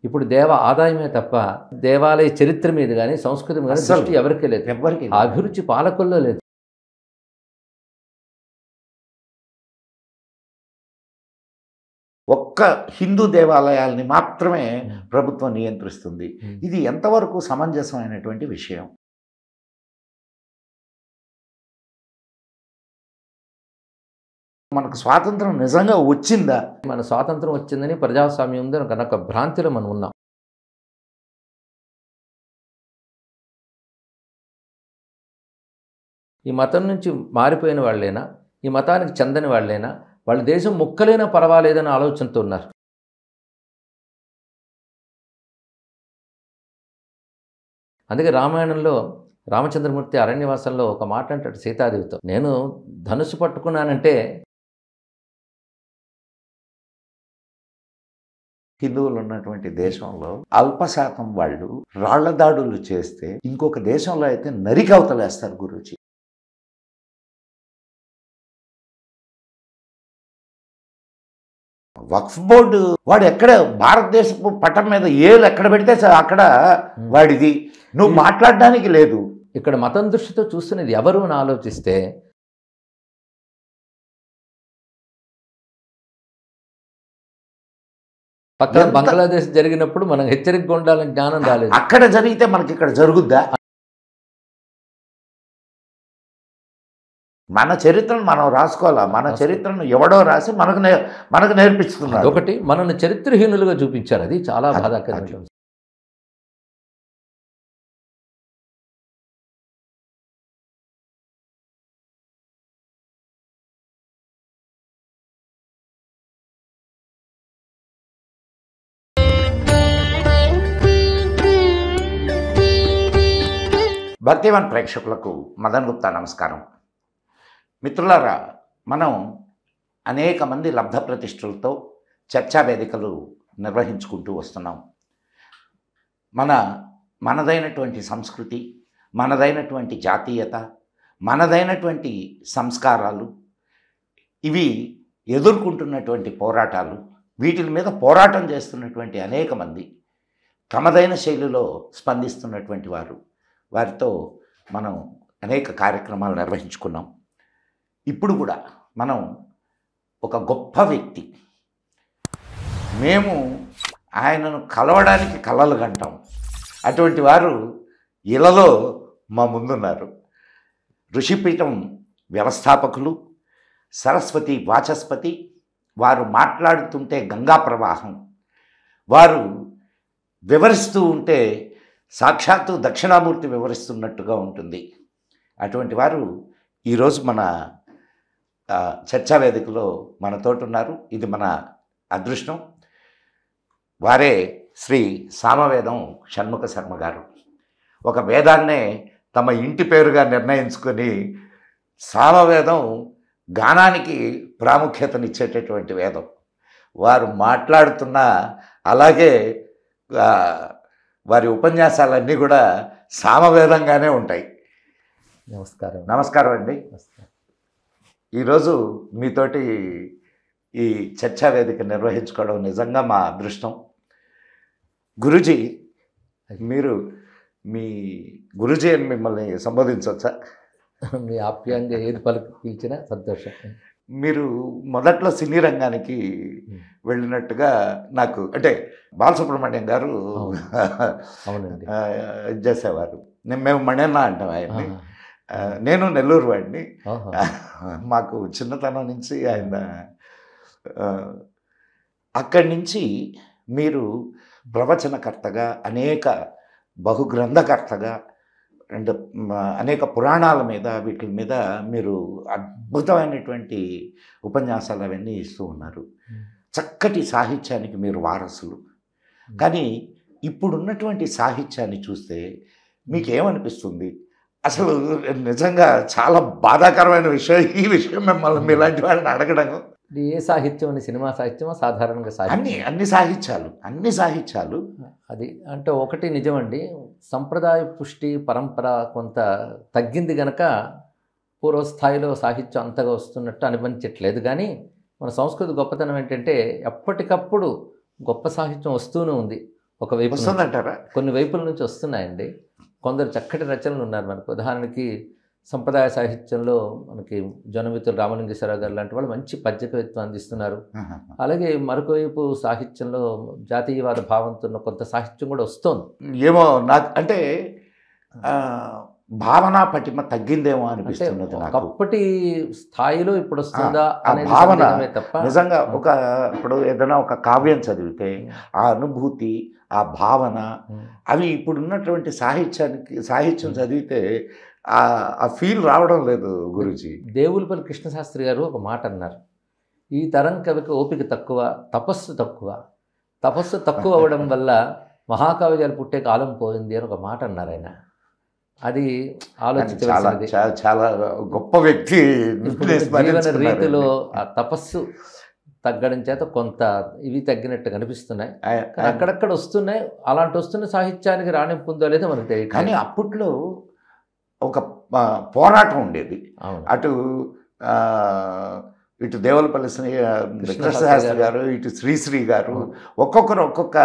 ఇప్పుడు దేవ ఆదాయమే తప్ప దేవాలయ చరిత్ర మీద కానీ సంస్కృతి మీద అస్సలు దృష్టి ఎవరికీ లేదు. ఎవ్వరికి ఆ అభిరుచి పాలకుల్లో లేదు. ఒక్క హిందూ దేవాలయాల్ని మాత్రమే ప్రభుత్వం నియంత్రిస్తుంది. ఇది ఎంతవరకు సమంజసమైనటువంటి విషయం? మనకు స్వాతంత్రం నిజంగా వచ్చిందా? మన స్వాతంత్రం వచ్చిందని ప్రజాస్వామ్యం ఉందని కనుక భ్రాంతిలో మనం ఉన్నాం. ఈ మతం నుంచి మారిపోయిన వాళ్ళైనా, ఈ మతానికి చెందని వాళ్ళైనా, వాళ్ళ దేశం ముక్కలైనా పర్వాలేదని ఆలోచనతో ఉన్నారు. అందుకే రామాయణంలో రామచంద్రమూర్తి అరణ్యవాసంలో ఒక మాట అంటాడు సీతాదేవితో, నేను ధనుసు పట్టుకున్నానంటే హిందువులు ఉన్నటువంటి దేశంలో అల్పశాతం వాళ్ళు రాళ్ల దాడులు చేస్తే ఇంకొక దేశంలో అయితే నరికి అవతలేస్తారు గురూజీ. వక్ఫ్ బోర్డు వాడు ఎక్కడ భారతదేశపు పటం మీద ఏలు ఎక్కడ పెడితే అక్కడ వాడిది, నువ్వు మాట్లాడడానికి లేదు. ఇక్కడ మతం దృష్టితో చూస్తున్నది ఎవరు అని ఆలోచిస్తే పక్కన బంగ్లాదేశ్ జరిగినప్పుడు మనం హెచ్చరికగా ఉండాలని జ్ఞానం రాలేదు. అక్కడ జరిగితే మనకి ఇక్కడ జరుగుద్దా? మన చరిత్రను మనం రాసుకోవాలా? మన చరిత్రను ఎవడో రాసి మనకు నేర్పిస్తున్నారు. ఒకటి మనల్ని చరిత్రహీనులుగా చూపించారు. అది చాలా బాధాకరం. భక్తివన్ ప్రేక్షకులకు మదన్ గుప్తా నమస్కారం. మిత్రులారా, మనం అనేక మంది లబ్ధ ప్రతిష్ఠులతో చర్చా వేదికలు నిర్వహించుకుంటూ వస్తున్నాం. మనదైనటువంటి సంస్కృతి, మనదైనటువంటి జాతీయత, మనదైనటువంటి సంస్కారాలు, ఇవి ఎదుర్కొంటున్నటువంటి పోరాటాలు, వీటి మీద పోరాటం చేస్తున్నటువంటి అనేక మంది తమదైన శైలిలో స్పందిస్తున్నటువంటి వారితో మనం అనేక కార్యక్రమాలు నిర్వహించుకున్నాం. ఇప్పుడు కూడా మనం ఒక గొప్ప వ్యక్తి, మేము ఆయనను కలవడానికి కలలు కంటాం, అటువంటి వారు ఇళ్లలో మా ముందున్నారు. ఋషిపీఠం వ్యవస్థాపకులు, సరస్వతి వాచస్పతి. వారు మాట్లాడుతుంటే గంగా ప్రవాహం, వారు వివరిస్తూ ఉంటే సాక్షాత్తు దక్షిణామూర్తి వివరిస్తున్నట్టుగా ఉంటుంది. అటువంటి వారు ఈరోజు మన చర్చా వేదికలో మనతోటున్నారు. ఇది మన అదృష్టం. వారే శ్రీ సామవేదం షణ్ముఖ శర్మ గారు. ఒక వేదాన్నే తమ ఇంటి పేరుగా నిర్ణయించుకొని సామవేదం గానానికి ప్రాముఖ్యతనిచ్చేటటువంటి వేదం. వారు మాట్లాడుతున్న అలాగే వారి ఉపన్యాసాలన్నీ కూడా సామవేదంగానే ఉంటాయి. నమస్కారం అండి. ఈరోజు మీతోటి ఈ చర్చా వేదిక నిర్వహించుకోవడం నిజంగా మా అదృష్టం. గురూజీ, మీరు మీ గురూజీ అని మిమ్మల్ని సంబోధించవచ్చా? మీ ఆప్యాయంగా ఏది పిలిచినా సంతోషం. మీరు మొదట్లో సినీ రంగానికి వెళ్ళినట్టుగా నాకు, అంటే బాలసుబ్రహ్మణ్యం గారు అవునండి చేసేవారు. మేము మణ్యన్న అంటాం ఆయన్ని. నేను నెల్లూరు వాడిని. మాకు చిన్నతనం నుంచి ఆయన. అక్కడి నుంచి మీరు ప్రవచనకర్తగా, అనేక బహుగ్రంథకర్తగా అండ్ అనేక పురాణాల మీద, వీటి మీద మీరు అద్భుతమైనటువంటి ఉపన్యాసాలు అవన్నీ ఇస్తూ ఉన్నారు. చక్కటి సాహిత్యానికి మీరు వారసులు. కానీ ఇప్పుడున్నటువంటి సాహిత్యాన్ని చూస్తే మీకేమనిపిస్తుంది? అసలు నిజంగా చాలా బాధాకరమైన విషయం ఈ విషయం, మిమ్మల్ని మీలాంటి వాళ్ళని అడగడం. ఏ సాహిత్యం అని, సినిమా సాహిత్యమా, సాధారణంగా సాహిత్యం? అన్ని సాహిత్యాలు. అది అంటే ఒకటి నిజమండి, సంప్రదాయ పుష్టి పరంపర కొంత తగ్గింది గనక పూర్వస్థాయిలో సాహిత్యం అంతగా వస్తున్నట్టు అనిపించట్లేదు. కానీ మన సంస్కృతి గొప్పతనం ఏంటంటే ఎప్పటికప్పుడు గొప్ప సాహిత్యం వస్తూనే ఉంది. ఒకవైపు నుంచి. వస్తుందంటారా? కొన్ని వైపుల నుంచి వస్తున్నాయండి. కొందరు చక్కటి రచనలు ఉన్నారు మనకు. ఉదాహరణకి సంప్రదాయ సాహిత్యంలో మనకి జొన్నమిత్రులు రామలింగేశ్వరరావు గారు లాంటి వాళ్ళు మంచి పద్య కవిత్వం అందిస్తున్నారు. అలాగే మరొక వైపు సాహిత్యంలో జాతీయవాద భావంతో ఉన్న కొంత సాహిత్యం కూడా వస్తోంది. ఏమో నాకు అంటే భావన పటిమ తగ్గిందేమో అనిపిస్తున్నది నాకు. ఒకప్పటి స్థాయిలో ఇప్పుడు వస్తుందా అనేది భావన సందేహమే తప్ప నిజంగా ఇప్పుడు ఏదైనా ఒక కావ్యం చదివితే ఆ అనుభూతి, ఆ భావన, అవి ఇప్పుడు ఉన్నటువంటి సాహిత్యం చదివితే ఆ ఫీల్ రావడం లేదు గురూజీ. దేవులపల్లి కృష్ణశాస్త్రి గారు ఒక మాట అన్నారు, ఈ తరం కవికి ఓపిక తక్కువ, తపస్సు తక్కువ. తపస్సు తక్కువ అవ్వడం వల్ల మహాకావ్యాలు పుట్టే కాలం పోయింది అని ఒక మాట అన్నారు ఆయన. అది ఆలోచించవలసినది. చాలా గొప్ప వ్యక్తి. జీవన రీతిలో ఆ తపస్సు తగ్గడం చేత కొంత ఇవి తగ్గినట్టు కనిపిస్తున్నాయి. అక్కడక్కడ వస్తున్నాయి. అలాంటి వస్తున్న సాహిత్యానికి రాణింపు ఉందో లేదో మనకు తెలియదు. కానీ అప్పట్లో ఒక పోరాటం ఉండేది. ఇటు దేవులపల్లి కృష్ణశాస్త్రి గారు, ఇటు శ్రీశ్రీ గారు, ఒక్కొక్కరు ఒక్కొక్క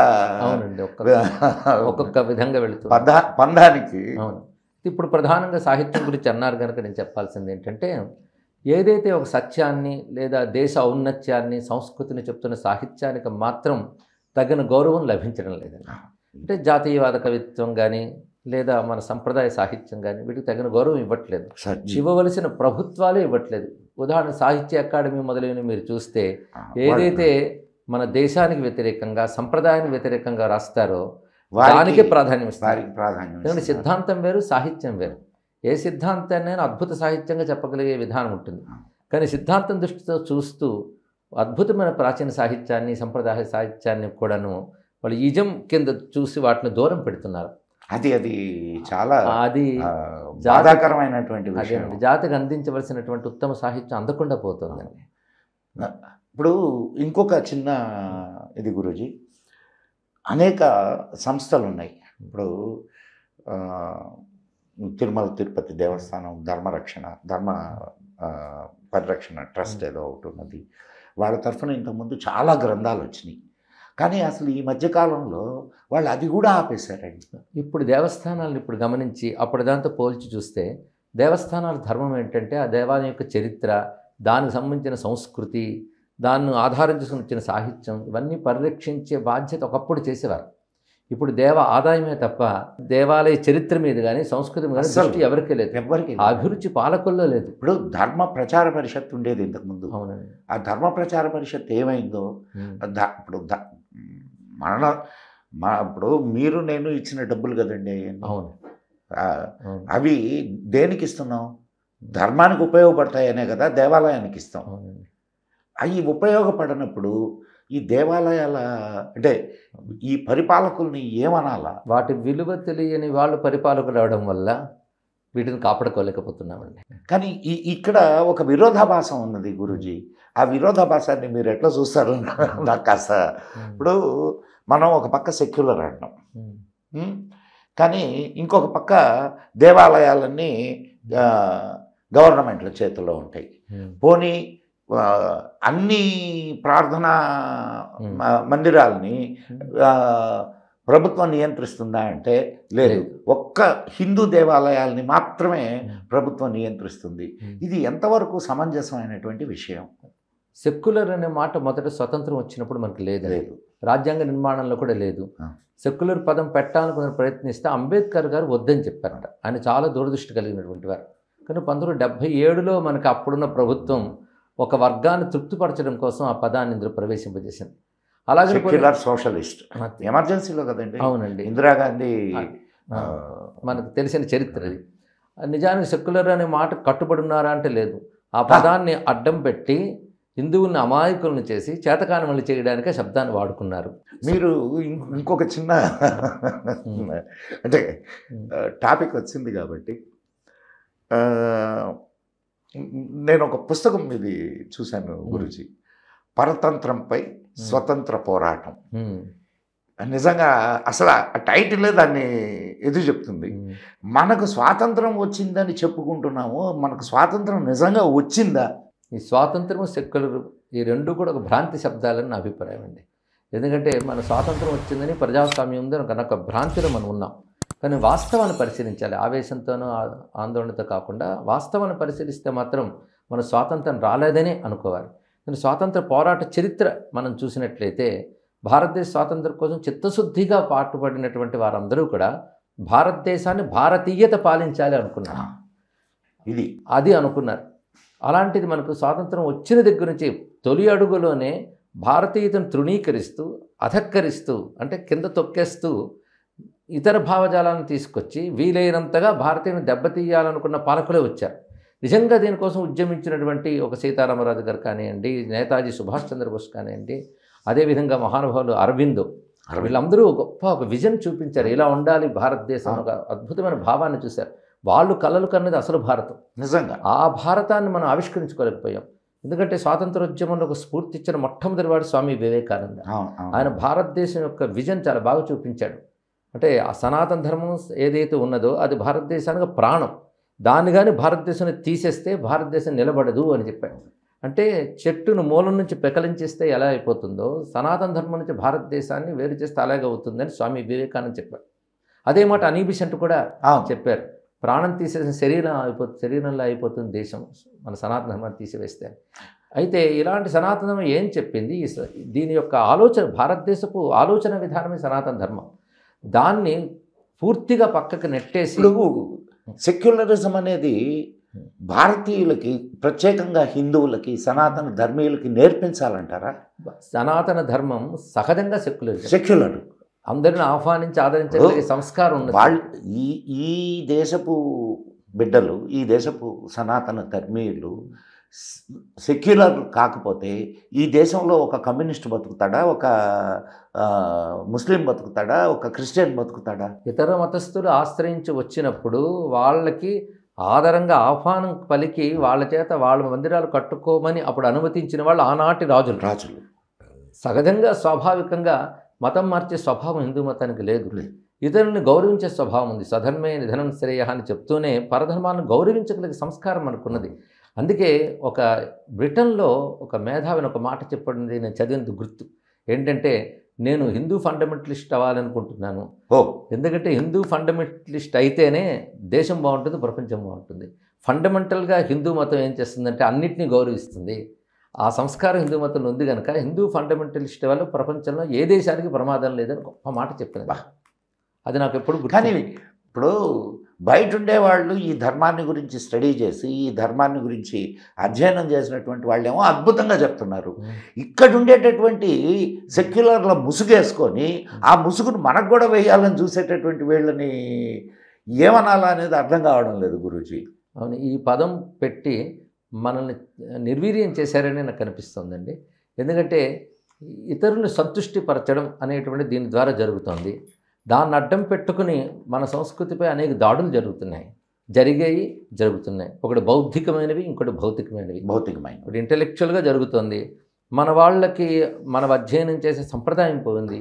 విధంగా వెళుతుంది పందానికి. అవును. ఇప్పుడు ప్రధానంగా సాహిత్యం గురించి అన్నారు కనుక నేను చెప్పాల్సింది ఏంటంటే, ఏదైతే ఒక సత్యాన్ని లేదా దేశ ఔన్నత్యాన్ని, సంస్కృతిని చెప్తున్న సాహిత్యానికి మాత్రం తగిన గౌరవం లభించడం లేదండి. అంటే జాతీయవాద కవిత్వం కానీ లేదా మన సంప్రదాయ సాహిత్యం కానీ వీటికి తగిన గౌరవం ఇవ్వట్లేదు. ఇవ్వవలసిన ప్రభుత్వాలే ఇవ్వట్లేదు. ఉదాహరణ సాహిత్య అకాడమీ మొదలైనవి మీరు చూస్తే ఏదైతే మన దేశానికి వ్యతిరేకంగా, సంప్రదాయానికి వ్యతిరేకంగా రాస్తారో దానికే ప్రాధాన్యం ఇస్తారు. ఎందుకంటే సిద్ధాంతం వేరు, సాహిత్యం వేరు. ఏ సిద్ధాంతాన్ని అద్భుత సాహిత్యంగా చెప్పగలిగే విధానం ఉంటుంది. కానీ సిద్ధాంతం దృష్టితో చూస్తూ అద్భుతమైన ప్రాచీన సాహిత్యాన్ని, సంప్రదాయ సాహిత్యాన్ని కూడాను వాళ్ళు ఈజం కింద చూసి వాటిని దూరం పెడుతున్నారు. అది చాలా బాధాకరమైనటువంటి విషయం. జాతికి అందించవలసినటువంటి ఉత్తమ సాహిత్యం అందకుండా పోతుందండి. ఇప్పుడు ఇంకొక చిన్న ఇది గురూజీ, అనేక సంస్థలు ఉన్నాయి. ఇప్పుడు తిరుమల తిరుపతి దేవస్థానం ధర్మ పరిరక్షణ ట్రస్ట్ ఏదో ఒకటి ఉన్నది. వాళ్ళ తరఫున ఇంతకుముందు చాలా గ్రంథాలు వచ్చినాయి. కానీ అసలు ఈ మధ్యకాలంలో వాళ్ళు అది కూడా ఆపేశారండి. ఇప్పుడు దేవస్థానాలను ఇప్పుడు గమనించి అప్పుడు దాంతో పోల్చి చూస్తే దేవస్థానాల ధర్మం ఏంటంటే ఆ దేవాలయం యొక్క చరిత్ర, దానికి సంబంధించిన సంస్కృతి, దాన్ని ఆధారం చేసుకుని వచ్చిన సాహిత్యం, ఇవన్నీ పరిరక్షించే బాధ్యత ఒకప్పుడు చేసేవారు. ఇప్పుడు దేవ ఆదాయమే తప్ప దేవాలయ చరిత్ర మీద కానీ సంస్కృతి మీద దృష్టి ఎవరికీ లేదు. అభిరుచి పాలకుల్లో లేదు. ఇప్పుడు ధర్మ ప్రచార పరిషత్ ఉండేది ఇంతకుముందు. అవునండి. ఆ ధర్మ ప్రచార పరిషత్ ఏమైందో ఇప్పుడు ఇప్పుడు మీరు నేను ఇచ్చిన డబ్బులు కదండి. అవును. అవి దేనికి ఇస్తున్నాం? ధర్మానికి ఉపయోగపడతాయనే కదా దేవాలయానికి ఇస్తాం. అవి ఉపయోగపడనప్పుడు ఈ దేవాలయాల అంటే ఈ పరిపాలకుల్ని ఏమనాలా? వాటి విలువ తెలియని వాళ్ళు పరిపాలకులు అవడం వల్ల వీటిని కాపాడుకోలేకపోతున్నామండి. కానీ ఇక్కడ ఒక విరోధాభాసం ఉన్నది గురూజీ. ఆ విరోధాభాసాన్ని మీరు ఎట్లా చూస్తారు నాకు కాస్త. ఇప్పుడు మనం ఒక పక్క సెక్యులర్ అంటాం, కానీ ఇంకొక పక్క దేవాలయాలన్నీ గవర్నమెంట్ల చేతుల్లో ఉంటాయి. పోనీ అన్ని ప్రార్థనా మందిరాలని ప్రభుత్వం నియంత్రిస్తుందా అంటే లేదు. ఒక్క హిందూ దేవాలయాల్ని మాత్రమే ప్రభుత్వం నియంత్రిస్తుంది. ఇది ఎంతవరకు సమంజసమైనటువంటి విషయం? సెక్యులర్ అనే మాట మొదట స్వతంత్రం వచ్చినప్పుడు మనకు లేదు, రాజ్యాంగ నిర్మాణంలో కూడా లేదు. సెక్యులర్ పదం పెట్టాలనుకుని ప్రయత్నిస్తే అంబేద్కర్ గారు వద్దని చెప్పారట. ఆయన చాలా దూరదృష్టి కలిగినటువంటి వారు. కానీ 1977లో మనకు అప్పుడున్న ప్రభుత్వం ఒక వర్గాన్ని తృప్తిపరచడం కోసం ఆ పదాన్ని ఇందులో ప్రవేశింపజేసింది. అలాగే సెక్యులర్ సోషలిస్ట్ ఎమర్జెన్సీలో కదండి. అవునండి. ఇందిరాగాంధీ మనకు తెలిసిన చరిత్ర అది. నిజానికి సెక్యులర్ అనే మాట కట్టుబడి ఉన్నారా అంటే లేదు. ఆ పదాన్ని అడ్డం పెట్టి హిందువుల్ని అమాయకులను చేసి చేతకానిమల్ని చేయడానికే శబ్దాన్ని వాడుకున్నారు. మీరు ఇంకొక చిన్న అంటే టాపిక్ వచ్చింది కాబట్టి నేను ఒక పుస్తకం ఇది చూశాను గురూజీ, పరతంత్రంపై స్వతంత్ర పోరాటం. నిజంగా అసలు ఆ టైటిలే దాన్ని ఎదురు చెప్తుంది. మనకు స్వాతంత్రం వచ్చిందని చెప్పుకుంటున్నాము, మనకు స్వాతంత్రం నిజంగా వచ్చిందా? ఈ స్వాతంత్రము సెక్యులర్ ఈ రెండు కూడా ఒక భ్రాంతి శబ్దాలని నా అభిప్రాయం అండి. ఎందుకంటే మన స్వాతంత్రం వచ్చిందని ప్రజాస్వామ్యం ఉందని ఒక భ్రాంతిలో మనం ఉన్నాం. కానీ వాస్తవాన్ని పరిశీలించాలి. ఆవేశంతోనూ ఆందోళనతో కాకుండా వాస్తవాన్ని పరిశీలిస్తే మాత్రం మన స్వాతంత్రం రాలేదని అనుకోవాలి. కానీ స్వాతంత్ర పోరాట చరిత్ర మనం చూసినట్లయితే భారతదేశ స్వాతంత్రం కోసం చిత్తశుద్ధిగా పాటుపడినటువంటి వారందరూ కూడా భారతదేశాన్ని భారతీయత పాలించాలి అనుకున్నారు. అది అనుకున్నారు. అలాంటిది మనకు స్వాతంత్రం వచ్చిన దగ్గర నుంచి తొలి అడుగులోనే భారతీయతను తృణీకరిస్తూ అధక్కరిస్తూ అంటే కింద తొక్కేస్తూ ఇతర భావజాలను తీసుకొచ్చి వీలైనంతగా భారతీయుని దెబ్బతీయాలనుకున్న పాలకులే వచ్చారు. నిజంగా దీనికోసం ఉద్యమించినటువంటి ఒక సీతారామరాజు గారు కానివ్వండి, నేతాజీ సుభాష్ చంద్రబోస్ కానివ్వండి, అదేవిధంగా మహానుభావులు అరవిందో, వీళ్ళందరూ ఒక విజన్ చూపించారు. ఇలా ఉండాలి భారతదేశం, ఒక అద్భుతమైన భావాన్ని చూశారు. వాళ్ళు కలలు కన్నది అసలు భారతం. నిజంగా ఆ భారతాన్ని మనం ఆవిష్కరించుకోలేకపోయాం. ఎందుకంటే స్వాతంత్రోద్యమంలో ఒక స్ఫూర్తి ఇచ్చిన మొట్టమొదటి వాడు స్వామి వివేకానంద. ఆయన భారతదేశం యొక్క విజన్ చాలా బాగా చూపించాడు. అంటే ఆ సనాతన ధర్మం ఏదైతే ఉన్నదో అది భారతదేశానికి ప్రాణం. దాన్ని కానీ భారతదేశాన్ని తీసేస్తే భారతదేశం నిలబడదు అని చెప్పాడు. అంటే చెట్టును మూలం నుంచి పెకలించేస్తే ఎలా అయిపోతుందో సనాతన ధర్మం నుంచి భారతదేశాన్ని వేరు చేస్తే అలాగే అవుతుందని స్వామి వివేకానంద చెప్పాడు. అదే మాట అనీబిసెంట్ కూడా చెప్పారు. ప్రాణం తీసేసిన శరీరంలో అయిపోతుంది దేశం మన సనాతన ధర్మాన్ని తీసివేస్తే. అయితే ఇలాంటి సనాతన ధర్మం ఏం చెప్పింది? దీని యొక్క ఆలోచన, భారతదేశపు ఆలోచన విధానమే సనాతన ధర్మం. దాన్ని పూర్తిగా పక్కకు నెట్టేసి సెక్యులరిజం అనేది భారతీయులకి, ప్రత్యేకంగా హిందువులకి, సనాతన ధర్మీయులకి నేర్పించాలంటారా? సనాతన ధర్మం సహజంగా సెక్యులర్, అందరిని ఆహ్వానించి ఆదరించగలిగే సంస్కారం ఉంది. వాళ్ళు ఈ దేశపు బిడ్డలు, ఈ దేశపు సనాతన ధర్మీయులు సెక్యులర్ కాకపోతే ఈ దేశంలో ఒక కమ్యూనిస్ట్ బతుకుతాడా, ఒక ముస్లిం బతుకుతాడా, ఒక క్రిస్టియన్ బతుకుతాడా? ఇతర మతస్థులు ఆశ్రయించి వచ్చినప్పుడు వాళ్ళకి ఆదరంగా ఆహ్వానం పలికి వాళ్ళ చేత వాళ్ళ మందిరాలు కట్టుకోమని అప్పుడు అనుమతించిన వాళ్ళు ఆనాటి రాజులు. సహజంగా స్వాభావికంగా మతం మార్చే స్వభావం హిందూ మతానికి లేదు. ఇతరులను గౌరవించే స్వభావం ఉంది. స్వధర్మే నిధనం శ్రేయ అని చెప్తూనే పరధర్మాలను గౌరవించగలిగే సంస్కారం మనకున్నది. అందుకే ఒక బ్రిటన్లో ఒక మేధావిని ఒక మాట చెప్పండి, నేను చదివినందుకు గుర్తు ఏంటంటే, నేను హిందూ ఫండమెంటలిస్ట్ అవ్వాలనుకుంటున్నాను. ఎందుకంటే హిందూ ఫండమెంటలిస్ట్ అయితేనే దేశం బాగుంటుంది, ప్రపంచం బాగుంటుంది. ఫండమెంటల్గా హిందూ మతం ఏం చేస్తుందంటే అన్నిటినీ గౌరవిస్తుంది. ఆ సంస్కారం హిందూ మతంలో ఉంది కనుక హిందూ ఫండమెంటలిస్ట్ వల్ల ప్రపంచంలో ఏ దేశానికి ప్రమాదం లేదని గొప్ప మాట చెప్పింది. అది నాకు ఎప్పుడు గుర్తు. కానీ ఇప్పుడు బయట ఉండేవాళ్ళు ఈ ధర్మాన్ని గురించి స్టడీ చేసి, ఈ ధర్మాన్ని గురించి అధ్యయనం చేసినటువంటి వాళ్ళేమో అద్భుతంగా చెప్తున్నారు. ఇక్కడ ఉండేటటువంటి సెక్యులర్ల ముసుగేసుకొని ఆ ముసుగును మనకు కూడా వేయాలని చూసేటటువంటి వీళ్ళని ఏమనాలా అనేది అర్థం కావడం లేదు గురూజీ. అవును, ఈ పదం పెట్టి మనల్ని నిర్వీర్యం చేశారని నాకు అనిపిస్తుందండి. ఎందుకంటే ఇతరులను సంతృష్టిపరచడం అనేటువంటి దీని ద్వారా జరుగుతుంది. దాన్ని అడ్డం పెట్టుకుని మన సంస్కృతిపై అనేక దాడులు జరుగుతున్నాయి. ఒకటి బౌద్ధికమైనవి, ఇంకోటి భౌతికమైనవి. ఒకటి ఇంటెలెక్చువల్గా జరుగుతుంది. మన వాళ్ళకి మనం అధ్యయనం చేసే సంప్రదాయం పోయింది.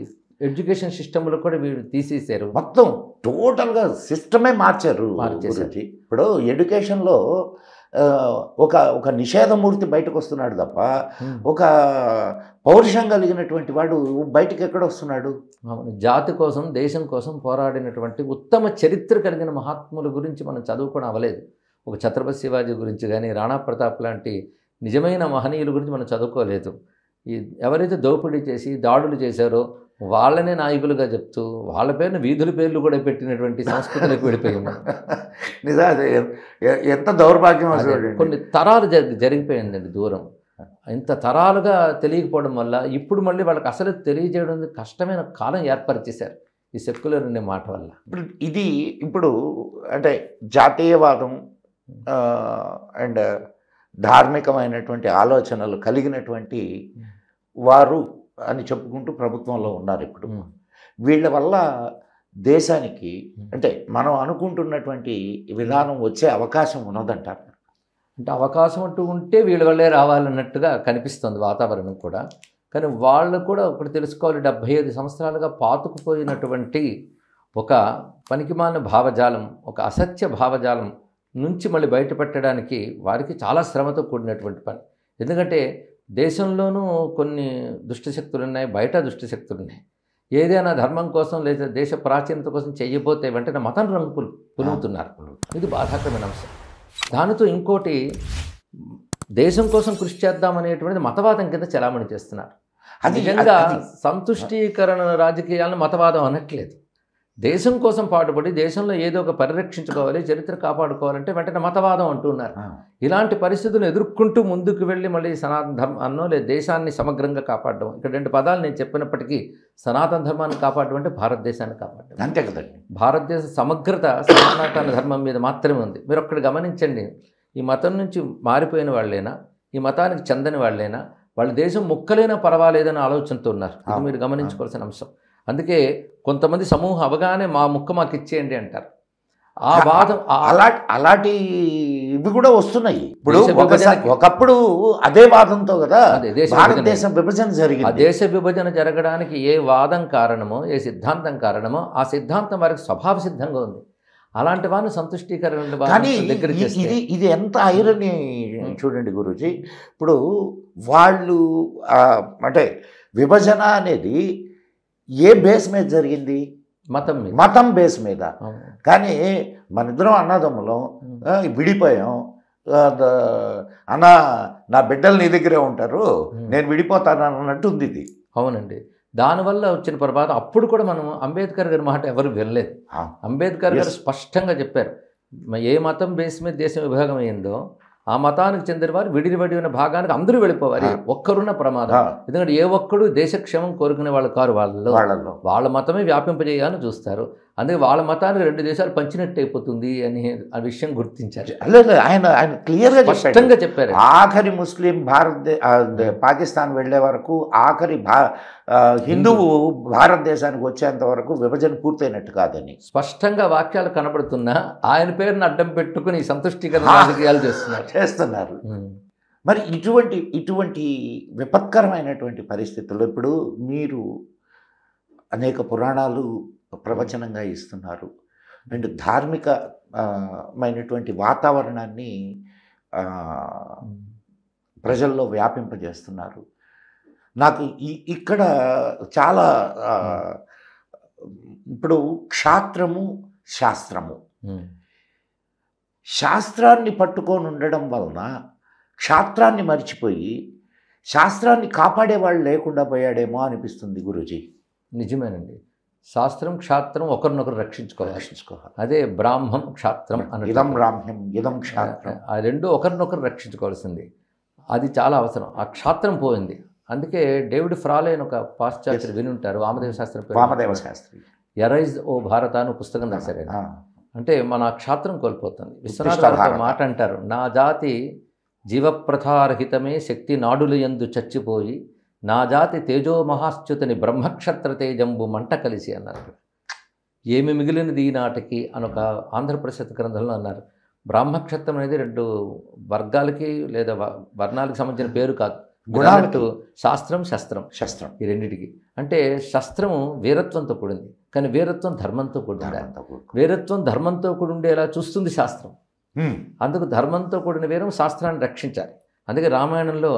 ఎడ్యుకేషన్ సిస్టంలో కూడా వీళ్ళు తీసేశారు. మొత్తం టోటల్గా సిస్టమే మార్చారు. ఇప్పుడు ఎడ్యుకేషన్లో ఒక నిషేధమూర్తి బయటకు వస్తున్నాడు తప్ప ఒక పౌరుషం కలిగినటువంటి వాడు బయటకు ఎక్కడ వస్తున్నాడు? జాతి కోసం, దేశం కోసం పోరాడినటువంటి ఉత్తమ చరిత్ర కలిగిన మహాత్ముల గురించి మనం చదువుకోవడం అవ్వలేదు. ఒక ఛత్రపతి శివాజీ గురించి కానీ, రాణా ప్రతాప్ లాంటి నిజమైన మహనీయుల గురించి మనం చదువుకోలేదు. ఎవరైతే దోపిడీ చేసి దాడులు చేశారో వాళ్ళనే నాయకులుగా చెప్తూ వాళ్ళ పేరున వీధుల పేర్లు కూడా పెట్టినటువంటి సంస్కృతిలోకి వెళ్ళిపోయింది. నిజాలు ఎంత దౌర్భాగ్యం. కొన్ని తరాలు జరిగిపోయిందండి దూరం. ఇంత తరాలుగా తెలియకపోవడం వల్ల ఇప్పుడు మళ్ళీ వాళ్ళకి అసలు తెలియజేయడం కష్టమైన కాలం ఏర్పరిచేశారు ఈ సెక్యులర్ అనే మాట వల్ల. ఇప్పుడు అంటే జాతీయవాదం అండ్ ధార్మికమైనటువంటి ఆలోచనలు కలిగినటువంటి వారు అని చెప్పుకుంటూ ప్రభుత్వంలో ఉన్నారు. ఇప్పుడు వీళ్ళ వల్ల దేశానికి అంటే మనం అనుకుంటున్నటువంటి విధానం వచ్చే అవకాశం ఉన్నదంటారు. అంటే అవకాశం అంటూ ఉంటే వీళ్ళ వల్లే రావాలన్నట్టుగా కనిపిస్తుంది వాతావరణం కూడా. కానీ వాళ్ళు కూడా ఒకటి తెలుసుకోవాలి, 75 సంవత్సరాలుగా పాతుకుపోయినటువంటి ఒక పనికిమాలిన భావజాలం, ఒక అసత్య భావజాలం నుంచి మళ్ళీ బయటపెట్టడానికి వారికి చాలా శ్రమతో కూడినటువంటి పని. ఎందుకంటే దేశంలోనూ కొన్ని దుష్టశక్తులు ఉన్నాయి, బయట దుష్టశక్తులు ఉన్నాయి. ఏదైనా ధర్మం కోసం లేదా దేశ ప్రాచీనత కోసం చెయ్యబోతే వెంటనే మతం రంగు పులుగుతున్నారు. ఇది బాధాకరమైన అంశం. దానితో ఇంకోటి, దేశం కోసం కృషి చేద్దామనేటువంటిది మతవాదం కింద చలామణి చేస్తున్నారు. నిజంగా సంతుష్టీకరణ రాజకీయాలను మతవాదం అనట్లేదు. దేశం కోసం పాటుపడి దేశంలో ఏదో ఒక పరిరక్షించుకోవాలి, చరిత్ర కాపాడుకోవాలంటే వెంటనే మతవాదం అంటున్నారు. ఇలాంటి పరిస్థితులను ఎదుర్కొంటూ ముందుకు వెళ్ళి మళ్ళీ సనాతన ధర్మాన్నో లేదా దేశాన్ని సమగ్రంగా కాపాడడం. ఇక్కడ 2 పదాలు నేను చెప్పినప్పటికీ సనాతన ధర్మాన్ని కాపాడడం అంటే భారతదేశాన్ని కాపాడడం అంతే కదండి. భారతదేశ సమగ్రత సనాతన ధర్మం మీద మాత్రమే ఉంది. మీరు ఒక్కటి గమనించండి, ఈ మతం నుంచి మారిపోయిన వాళ్ళైనా, ఈ మతానికి చెందని వాళ్ళైనా, వాళ్ళ దేశం ముక్కలైనా పర్వాలేదనే ఆలోచనతో ఉన్నారు. ఇది మీరు గమనించుకోవాల్సిన అంశం. అందుకే కొంతమంది సమూహం అవగానే మా ముక్క మాకు ఇచ్చేయండి అంటారు. ఆ వాదం అలాంటి ఇవి కూడా వస్తున్నాయి. ఇప్పుడు ఒకప్పుడు అదే వాదంతో కదా భారతదేశం విభజన జరిగింది. ఆ దేశ విభజన జరగడానికి ఏ వాదం కారణమో, ఏ సిద్ధాంతం కారణమో, ఆ సిద్ధాంతం వారికి స్వభావ సిద్ధంగా ఉంది. అలాంటి వారిని సంతుష్టీకరణ కానీ ఇది ఎంత ఐరనీ చూడండి గురూజీ. ఇప్పుడు వాళ్ళు అంటే విభజన అనేది ఏ బేస్ మీద జరిగింది? మతం బేస్ మీద. కానీ మన ఇద్దరం అన్నదమ్ములం విడిపోయాం, అన్న నా బిడ్డలు నీ దగ్గరే ఉంటారు, నేను విడిపోతాను అన్నట్టు ఉంది ఇది. అవునండి. దానివల్ల వచ్చిన ప్రభావం. అప్పుడు కూడా మనం అంబేద్కర్ గారి మాట ఎవరు వినలేదు. అంబేద్కర్ గారు స్పష్టంగా చెప్పారు, ఏ మతం బేస్ మీద దేశం విభాగం అయ్యిందో ఆ మతానికి చెందిన వారు విడిన భాగానికి అందరూ వెళ్ళిపోవాలి. ఒక్కరున్న ప్రమాదం. ఎందుకంటే ఏ ఒక్కడు దేశక్షేమం కోరుకునే వాళ్ళు కారు. వాళ్ళ మతమే వ్యాపింపజేయాలని చూస్తారు. అందుకే వాళ్ళ మతానికి 2 దేశాలు పంచినట్టు అయిపోతుంది అని ఆ విషయం గుర్తించారు. ఆయన క్లియర్గా స్పష్టంగా చెప్పారు. ఆఖరి ముస్లిం పాకిస్తాన్ వెళ్లే వరకు, ఆఖరి హిందువు భారతదేశానికి వచ్చేంత వరకు విభజన పూర్తయినట్టు కాదని స్పష్టంగా వాక్యాలు కనబడుతున్నా ఆయన పేరును అడ్డం పెట్టుకుని సంతుష్టీకరణ రాజకీయాలు చేస్తున్నారు. మరి ఇటువంటి విపత్కరమైనటువంటి పరిస్థితుల్లో ఇప్పుడు మీరు అనేక పురాణాలు ప్రవచనంగా ఇస్తున్నారు, అండ్ ధార్మికమైనటువంటి వాతావరణాన్ని ప్రజల్లో వ్యాపింపజేస్తున్నారు. నాకు ఇక్కడ చాలా ఇప్పుడు క్షాత్రము శాస్త్రము, శాస్త్రాన్ని పట్టుకొని ఉండడం వలన క్షాత్రాన్ని మర్చిపోయి శాస్త్రాన్ని కాపాడేవాళ్ళు లేకుండా పోయాడేమో అనిపిస్తుంది గురూజీ. నిజమేనండి. శాస్త్రం క్షాత్రం ఒకరినొకరు రక్షించుకోవాలి. అదే బ్రాహ్మం క్షాత్రం అని. ఇదం బ్రాహ్మ్యం ఇదం క్షాత్రం. ఆ 2 ఒకరినొకరు రక్షించుకోవాల్సింది. అది చాలా అవసరం. ఆ క్షాత్రం పోయింది. అందుకే డేవిడ్ ఫ్రాలే అని ఒక పాశ్చాత్యుడు విని ఉంటారు, వామదేవ శాస్త్రి ఎరైజ్ ఓ భారత అని పుస్తకం రాశారు. అంటే మన క్షాత్రం కోల్పోతుంది. విశ్వనాథ మాట అంటారు, నా జాతి జీవప్రథారహితమే శక్తి నాడులు యందు చచ్చిపోయి, నా జాతి తేజో మహాశ్చుతని బ్రహ్మక్షత్ర తేజంబు మంట కలిసి అన్నారు. ఏమి మిగిలినది ఈనాటికి అని ఒక ఆంధ్రప్రదేశ్ గ్రంథంలో అన్నారు. బ్రాహ్మక్షత్రం అనేది 2 వర్గాలకి లేదా వర్ణాలకు సంబంధించిన పేరు కాదు. గుణాలకు శాస్త్రం శస్త్రం ఈ రెండింటికి. అంటే శస్త్రము వీరత్వంతో కూడింది, కానీ వీరత్వం ధర్మంతో కూడింది. వీరత్వం ధర్మంతో కూడి ఉండేలా చూస్తుంది శాస్త్రం. అందుకు ధర్మంతో కూడిన వీరం శాస్త్రాన్ని రక్షించాలి. అందుకే రామాయణంలో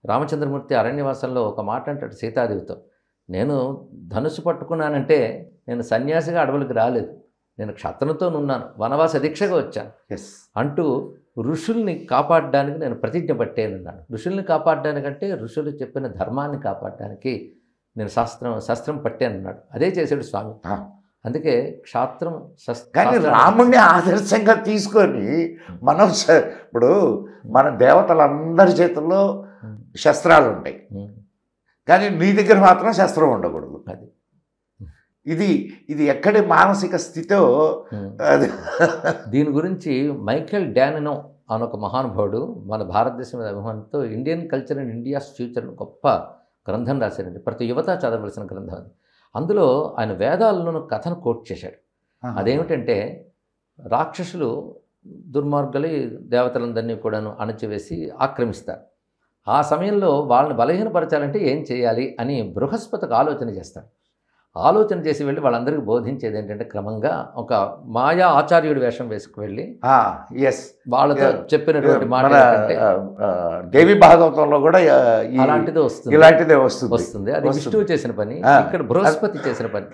రామచంద్రమూర్తి అరణ్యవాసంలో ఒక మాట అంటాడు సీతాదేవితో, నేను ధనుసు పట్టుకున్నానంటే నేను సన్యాసిగా అడవులకు రాలేదు, నేను క్షత్రంతో ఉన్నాను, వనవాస దీక్షగా వచ్చాను అంటూ ఋషుల్ని కాపాడడానికి నేను ప్రతిజ్ఞ పట్టేనన్నాడు. ఋషుల్ని కాపాడడానికంటే ఋషులు చెప్పిన ధర్మాన్ని కాపాడడానికి నేను శస్త్రం పట్టానన్నాడు. అదే చేశాడు స్వామి. అందుకే క్షాత్రం కానీ రాముడిని ఆదర్శంగా తీసుకొని మనం ఇప్పుడు మన దేవతలందరి చేతుల్లో శస్త్రాలు ఉంటాయి, కానీ నీ దగ్గర మాత్రం శస్త్రం ఉండకూడదు. అది ఇది ఎక్కడి మానసిక స్థితో. దీని గురించి మైకేల్ డానినో అని ఒక మహానుభావుడు మన భారతదేశం మీద అభిమానంతో Indian culture and India's future గొప్ప గ్రంథం రాశారండి. ప్రతి యువత చదవలసిన గ్రంథం అది. అందులో ఆయన వేదాలను కథను కోట్ చేశాడు. అదేమిటంటే రాక్షసులు దుర్మార్గులు దేవతలందరినీ కూడాను అణచివేసి ఆక్రమిస్తారు. ఆ సమయంలో వాళ్ళని బలహీనపరచాలంటే ఏం చేయాలి అని బృహస్పతికి ఆలోచన చేస్తాడు. ఆలోచన చేసి వెళ్ళి వాళ్ళందరికీ బోధించేది ఏంటంటే క్రమంగా ఒక మాయా ఆచార్యుడి వేషం వేసుకు వెళ్ళి ఎస్ వాళ్ళతో చెప్పినటువంటి మాట మన ఏంటంటే దేవి భాగవతంలో కూడా అలాంటిదే వస్తుంది ఇలాంటిదే వస్తుంది. అది విష్ణువు చేసిన పని, ఇక్కడ బృహస్పతి చేసిన పని.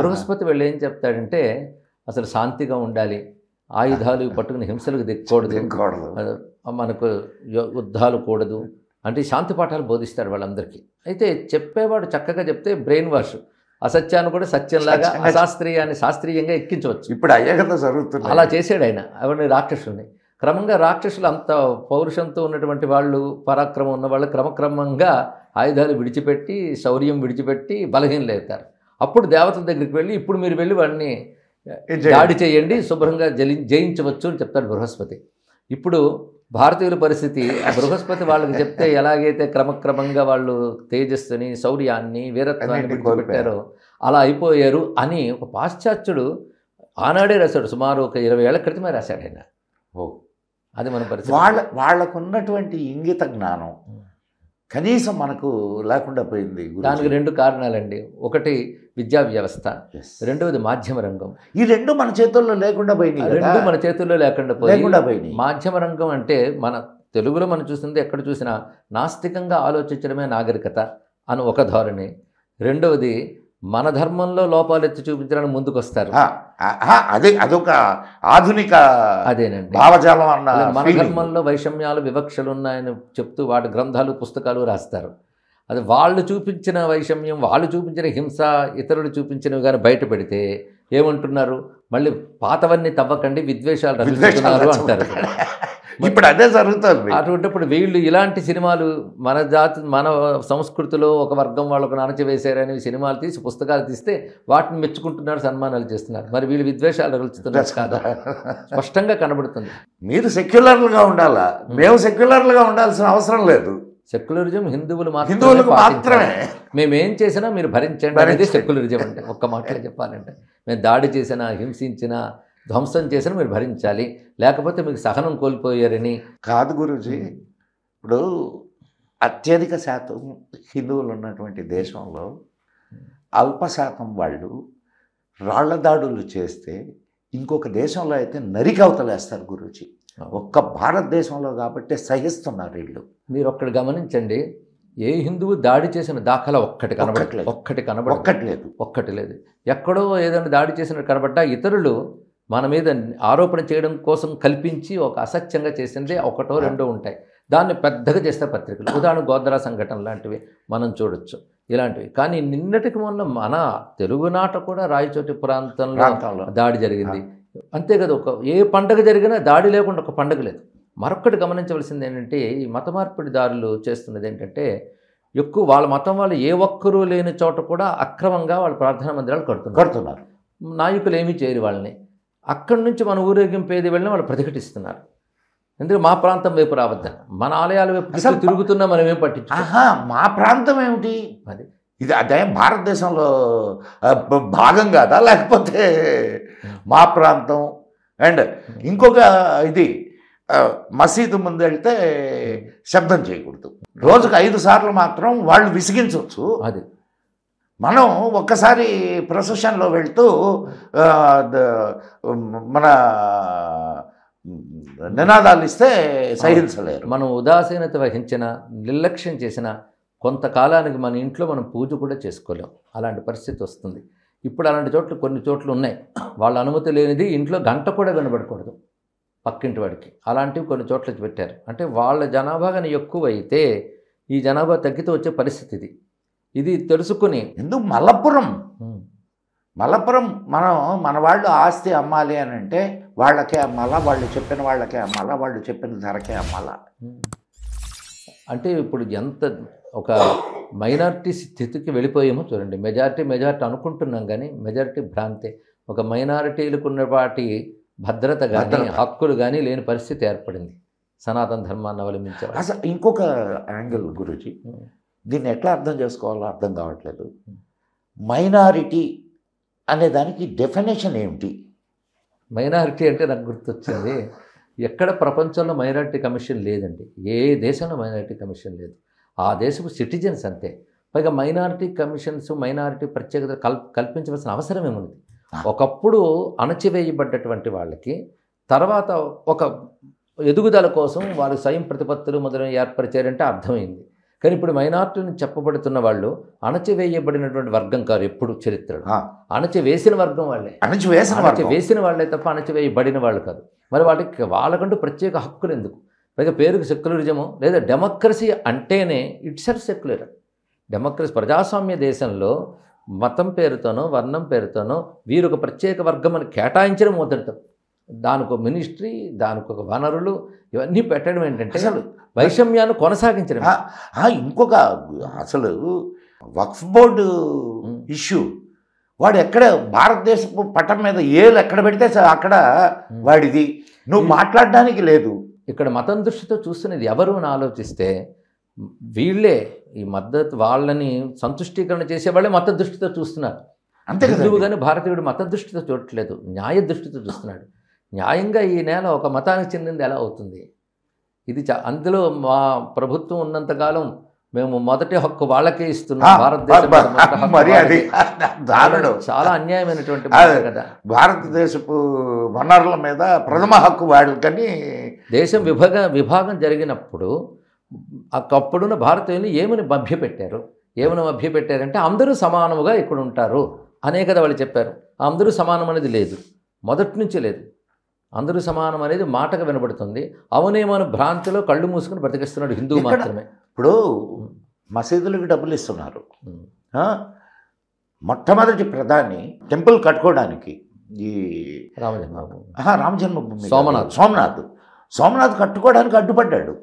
బృహస్పతి వెళ్ళి ఏం చెప్తాడంటే అసలు శాంతిగా ఉండాలి, ఆయుధాలు పట్టుకుని హింసలకు దిక్కకూడదు, మనకు యుద్ధాలు కూడదు అంటే శాంతి పాఠాలు బోధిస్తాడు వాళ్ళందరికీ. అయితే చెప్పేవాడు చక్కగా చెప్తే బ్రెయిన్ వాష్, అసత్యాన్ని కూడా సత్యంలాగా, అశాస్త్రీయాన్ని శాస్త్రీయంగా ఎక్కించవచ్చు. ఇప్పుడు అయ్యే కదా జరుగుతుంది. అలా చేసాడు ఆయన ఎవరిని, రాక్షసుల్ని. క్రమంగా రాక్షసులు అంత పౌరుషంతో ఉన్నటువంటి వాళ్ళు, పరాక్రమం ఉన్న వాళ్ళు క్రమక్రమంగా ఆయుధాలు విడిచిపెట్టి, శౌర్యం విడిచిపెట్టి బలహీనలు అవుతారు. అప్పుడు దేవతల దగ్గరికి వెళ్ళి ఇప్పుడు మీరు వెళ్ళి వాడిని దాడి చేయండి, శుభ్రంగా జయించవచ్చు అని చెప్తాడు బృహస్పతి. ఇప్పుడు భారతీయుల పరిస్థితి బృహస్పతి వాళ్ళకి చెప్తే ఎలాగైతే క్రమక్రమంగా వాళ్ళు తేజస్సుని, శౌర్యాన్ని, వీరత్వాన్ని విడిచిపెట్టారో అలా అయిపోయారు అని ఒక పాశ్చాత్యుడు ఆనాడే రాశాడు. సుమారు ఒక 20 ఏళ్ల క్రితమే రాశాడు ఆయన. అది మన పరిస్థితి. వాళ్ళకున్నటువంటి ఇంగిత జ్ఞానం కనీసం మనకు లేకుండా పోయింది. దానికి 2 కారణాలండి. ఒకటి విద్యా వ్యవస్థ, రెండవది మాధ్యమ రంగం. ఈ 2 మన చేతుల్లో లేకుండా పోయినాయి. 2 మన చేతుల్లో లేకుండా పోయి మాధ్యమ రంగం అంటే మన తెలుగులో మనం చూస్తుంది ఎక్కడ చూసినా నాస్తికంగా ఆలోచించడమే నాగరికత అని ఒక ధోరణి. రెండవది మన ధర్మంలో లోపాలు ఎత్తి చూపించడానికి ముందుకొస్తారు. అదొక ఆధునిక అదేనండి భావజాలం అన్న. మన ధర్మంలో వైషమ్యాలు, వివక్షలు ఉన్నాయని చెప్తూ వాటి గ్రంథాలు, పుస్తకాలు రాస్తారు. అది వాళ్ళు చూపించిన వైషమ్యం, వాళ్ళు చూపించిన హింస, ఇతరులు చూపించినవి కానీ బయట పెడితే ఏమంటున్నారు, మళ్ళీ పాతవన్నీ తవ్వకండి, విద్వేషాలు రచిస్తున్నారు అంటారు. ఇప్పుడు అదే జరుగుతుంది. అటువంటిప్పుడు వీళ్ళు ఇలాంటి సినిమాలు మన సంస్కృతిలో ఒక వర్గం వాళ్ళకు అణచివేశారని సినిమాలు తీసి, పుస్తకాలు తీస్తే వాటిని మెచ్చుకుంటున్నారు, సన్మానాలు చేస్తున్నారు. మరి వీళ్ళు విద్వేషాలు రగులుతున్నారు కాదా, స్పష్టంగా కనబడుతుంది. మీరు సెక్యులర్లుగా ఉండాలా, మేము సెక్యులర్లుగా ఉండాల్సిన అవసరం లేదు. సెక్యులరిజం హిందువులు మాత్రమే. మేమేం చేసినా మీరు భరించండి అనేది సెక్యులరిజం అంటే. ఒక్క మాటలో చెప్పాలంటే మేము దాడి చేసినా, హింసించినా, ధ్వంసం చేసినా మీరు భరించాలి, లేకపోతే మీకు సహనం కోల్పోయారని కాదు గురూజీ. ఇప్పుడు అత్యధిక శాతం హిందువులు ఉన్నటువంటి దేశంలో అల్ప శాతం వాళ్ళు రాళ్ల దాడులు చేస్తే ఇంకొక దేశంలో అయితే నరికవతలేస్తారు గురూజీ. ఒక్క భారతదేశంలో కాబట్టి సహిస్తున్నారు వీళ్ళు. మీరు ఒక్కటి గమనించండి, ఏ హిందువు దాడి చేసిన దాఖలా ఒక్కటి లేదు. ఎక్కడో ఏదైనా దాడి చేసిన కనబడ్డా ఇతరులు మన మీద ఆరోపణ చేయడం కోసం కల్పించి ఒక అసత్యంగా చేసిందే ఒకటో రెండో ఉంటాయి. దాన్ని పెద్దగా చేస్తే పత్రికలు, ఉదాహరణ గోద్రా సంఘటన లాంటివి మనం చూడొచ్చు, ఇలాంటివి. కానీ నిన్నటికి మొన్న మన తెలుగునాట కూడా రాయచోటి ప్రాంతంలో దాడి జరిగింది. అంతే కదా, ఏ పండగ జరిగినా దాడి లేకుండా ఒక పండగ లేదు. మరొకటి గమనించవలసింది ఏంటంటే, ఈ మత మార్పిడి దారులు చేస్తున్నది ఏంటంటే, ఎక్కువ వాళ్ళ మతం వాళ్ళు ఏ ఒక్కరూ లేని చోట కూడా అక్రమంగా వాళ్ళు ప్రార్థనా మందిరాలు కడుతున్నారు. నాయకులు ఏమీ చేయరు వాళ్ళని. అక్కడి నుంచి మన ఊరేగింపు ఏది వెళ్ళినా వాళ్ళు ప్రతిఘటిస్తున్నారు. ఎందుకంటే మా ప్రాంతం వైపు రావద్దని, మన ఆలయాల వైపు తిరుగుతున్నా మనం ఏం పట్టించు. మా ప్రాంతం ఏమిటి అది? ఇది అదే భారతదేశంలో భాగం కాదా, లేకపోతే మా ప్రాంతం? అండ్ ఇంకొక ఇది, మసీదు ముందు వెళ్తే శబ్దం చేయకూడదు. రోజుకు 5 సార్లు మాత్రం వాళ్ళు విసిగించవచ్చు. అది మనం ఒక్కసారి ప్రొసెషన్లో వెళ్తూ మన నినాదాలు ఇస్తే సహించలేరు. మనం ఉదాసీనత వహించిన, నిర్లక్ష్యం చేసిన కొంతకాలానికి మన ఇంట్లో మనం పూజ కూడా చేసుకోలేం. అలాంటి పరిస్థితి వస్తుంది. ఇప్పుడు అలాంటి చోట్ల కొన్ని చోట్ల ఉన్నాయి. వాళ్ళ అనుమతి లేనిది ఇంట్లో గంట కూడా వినబడకూడదు పక్కింటి వాడికి. అలాంటివి కొన్ని చోట్ల పెట్టారు. అంటే వాళ్ళ జనాభా కానీ ఎక్కువైతే ఈ జనాభా తగ్గితే వచ్చే పరిస్థితి ఇది తెలుసుకుని. ఎందుకు మలపురం మన వాళ్ళు ఆస్తి అమ్మాలి అని అంటే వాళ్ళకే అమ్మాలా, వాళ్ళు చెప్పిన వాళ్ళకే అమ్మాలా, వాళ్ళు చెప్పిన ధరకే అమ్మాలా? అంటే ఇప్పుడు ఎంత ఒక మైనారిటీ స్థితికి వెళ్ళిపోయామో చూడండి. మెజారిటీ అనుకుంటున్నాం కానీ మెజారిటీ భ్రాంతే. ఒక మైనారిటీలకు ఉన్న వాటి భద్రత కానీ హక్కులు కానీ లేని పరిస్థితి ఏర్పడింది సనాతన ధర్మాన్ని అవలంబించే. అసలు ఇంకొక యాంగిల్ గురూజీ, దీన్ని ఎట్లా అర్థం చేసుకోవాలో అర్థం కావట్లేదు. మైనారిటీ అనే దానికి డెఫినేషన్ ఏమిటి? మైనారిటీ అంటే నాకు గుర్తొచ్చింది, ఎక్కడ ప్రపంచంలో మైనారిటీ కమిషన్ లేదండి. ఏ దేశంలో మైనారిటీ కమిషన్ లేదు. ఆ దేశపు సిటిజన్స్ అంతే. పైగా మైనారిటీ కమిషన్స్, మైనారిటీ ప్రత్యేకత కల్పించవలసిన అవసరం ఏముంది? ఒకప్పుడు అణచివేయబడ్డటువంటి వాళ్ళకి తర్వాత ఒక ఎదుగుదల కోసం వారు స్వయం ప్రతిపత్తులు మొదలైన ఏర్పరిచారంటే అర్థమైంది. కానీ ఇప్పుడు మైనారిటీని చెప్పబడుతున్న వాళ్ళు అణచివేయబడినటువంటి వర్గం కాదు ఎప్పుడు చరిత్రలో. అణచివేసిన వర్గం వాళ్ళే, అణచివేసిన వాళ్ళే తప్ప అణచివేయబడిన వాళ్ళు కాదు. మరి వాళ్ళకంటూ ప్రత్యేక హక్కులు ఎందుకు? పైగా పేరుకు సెక్యులరిజము లేదా డెమోక్రసీ అంటేనే ఇట్సెల్ఫ్ సెక్యులర్. డెమోక్రసీ ప్రజాస్వామ్య దేశంలో మతం పేరుతోనో వర్ణం పేరుతోనో వీరు ఒక ప్రత్యేక వర్గం అని కేటాయించడం మొదట, దానికి ఒక మినిస్ట్రీ, దానికి ఒక వనరులు, ఇవన్నీ పెట్టడం ఏంటంటే అసలు వైషమ్యాన్ని కొనసాగించడం. ఇంకొక అసలు వక్ఫ్ బోర్డు ఇష్యూ, వాడు ఎక్కడ భారతదేశపు పట్టం మీద ఏలు ఎక్కడ పెడితే అక్కడ వాడిది, నువ్వు మాట్లాడడానికి లేదు. ఇక్కడ మతం దృష్టితో చూస్తున్నది ఎవరు అని ఆలోచిస్తే వీళ్ళే ఈ మద్దతు వాళ్ళని సంతుష్టీకరణ చేసేవాళ్ళే మత దృష్టితో చూస్తున్నారు. అంతే హిందువు కానీ భారతీయుడు మత దృష్టితో చూడట్లేదు, న్యాయ దృష్టితో చూస్తున్నాడు. న్యాయంగా ఈ నేల ఒక మతానికి చెందింది ఎలా అవుతుంది? ఇది అందులో మా ప్రభుత్వం ఉన్నంతకాలం మేము మొదటి హక్కు వాళ్ళకే ఇస్తున్నాం. భారతదేశం చాలా అన్యాయమైనటువంటి కదా. భారతదేశపు వనరుల మీద ప్రథమ హక్కు వాళ్ళకని దేశం విభాగం జరిగినప్పుడు అప్పుడున్న భారతీయులు ఏమని మభ్యపెట్టారంటే అందరూ సమానముగా ఇక్కడ ఉంటారు అనే కదా వాళ్ళు చెప్పారు. అందరూ సమానం అనేది లేదు, మొదటి నుంచి లేదు. అందరూ సమానం అనేది మాటగా వినబడుతుంది. అవునేమో భ్రాంతిలో కళ్ళు మూసుకుని బ్రతికిస్తున్నాడు హిందువు మాత్రమే. ఇప్పుడు మసీదులకు డబ్బులు ఇస్తున్నారు. మొట్టమొదటి ప్రధాని టెంపుల్ కట్టుకోవడానికి ఈ రామజన్మభూమి సోమనాథ్ కట్టుకోవడానికి అడ్డుపడ్డాడు.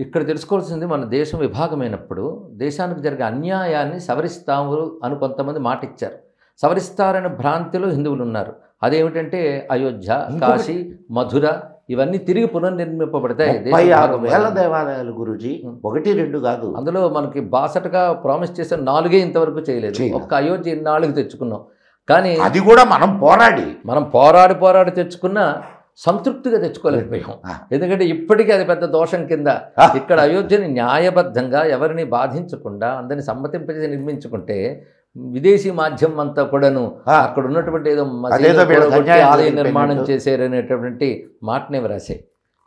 ఇక్కడ తెలుసుకోవాల్సింది, మన దేశం విభాగమైనప్పుడు దేశానికి జరిగే అన్యాయాన్ని సవరిస్తాము అని కొంతమంది మాట ఇచ్చారు. సవరిస్తారనే భ్రాంతిలో హిందువులు ఉన్నారు. అదేమిటంటే అయోధ్య, కాశీ, మధుర ఇవన్నీ తిరిగి పునర్నిర్మింపబడతాయి. 36,000 దేవాలయాలు గురూజీ, 1-2 కాదు. అందులో మనకి బాసటగా ప్రామిస్ చేసే 4 ఇంతవరకు చేయలేదు. ఒక్క అయోధ్య 4 తెచ్చుకున్నాం. కానీ అది కూడా మనం పోరాడి తెచ్చుకున్న సంతృప్తిగా తెచ్చుకోలేకపోయాం. ఎందుకంటే ఇప్పటికీ అది పెద్ద దోషం కింద. ఇక్కడ అయోధ్యని న్యాయబద్ధంగా ఎవరిని బాధించకుండా అందరిని సమ్మతింపజేసి నిర్మించుకుంటే విదేశీ మాధ్యమం అంతా కూడాను అక్కడ ఉన్నటువంటి ఏదో ఆలయ నిర్మాణం చేశారనేటువంటి మాటనే రాశాయి.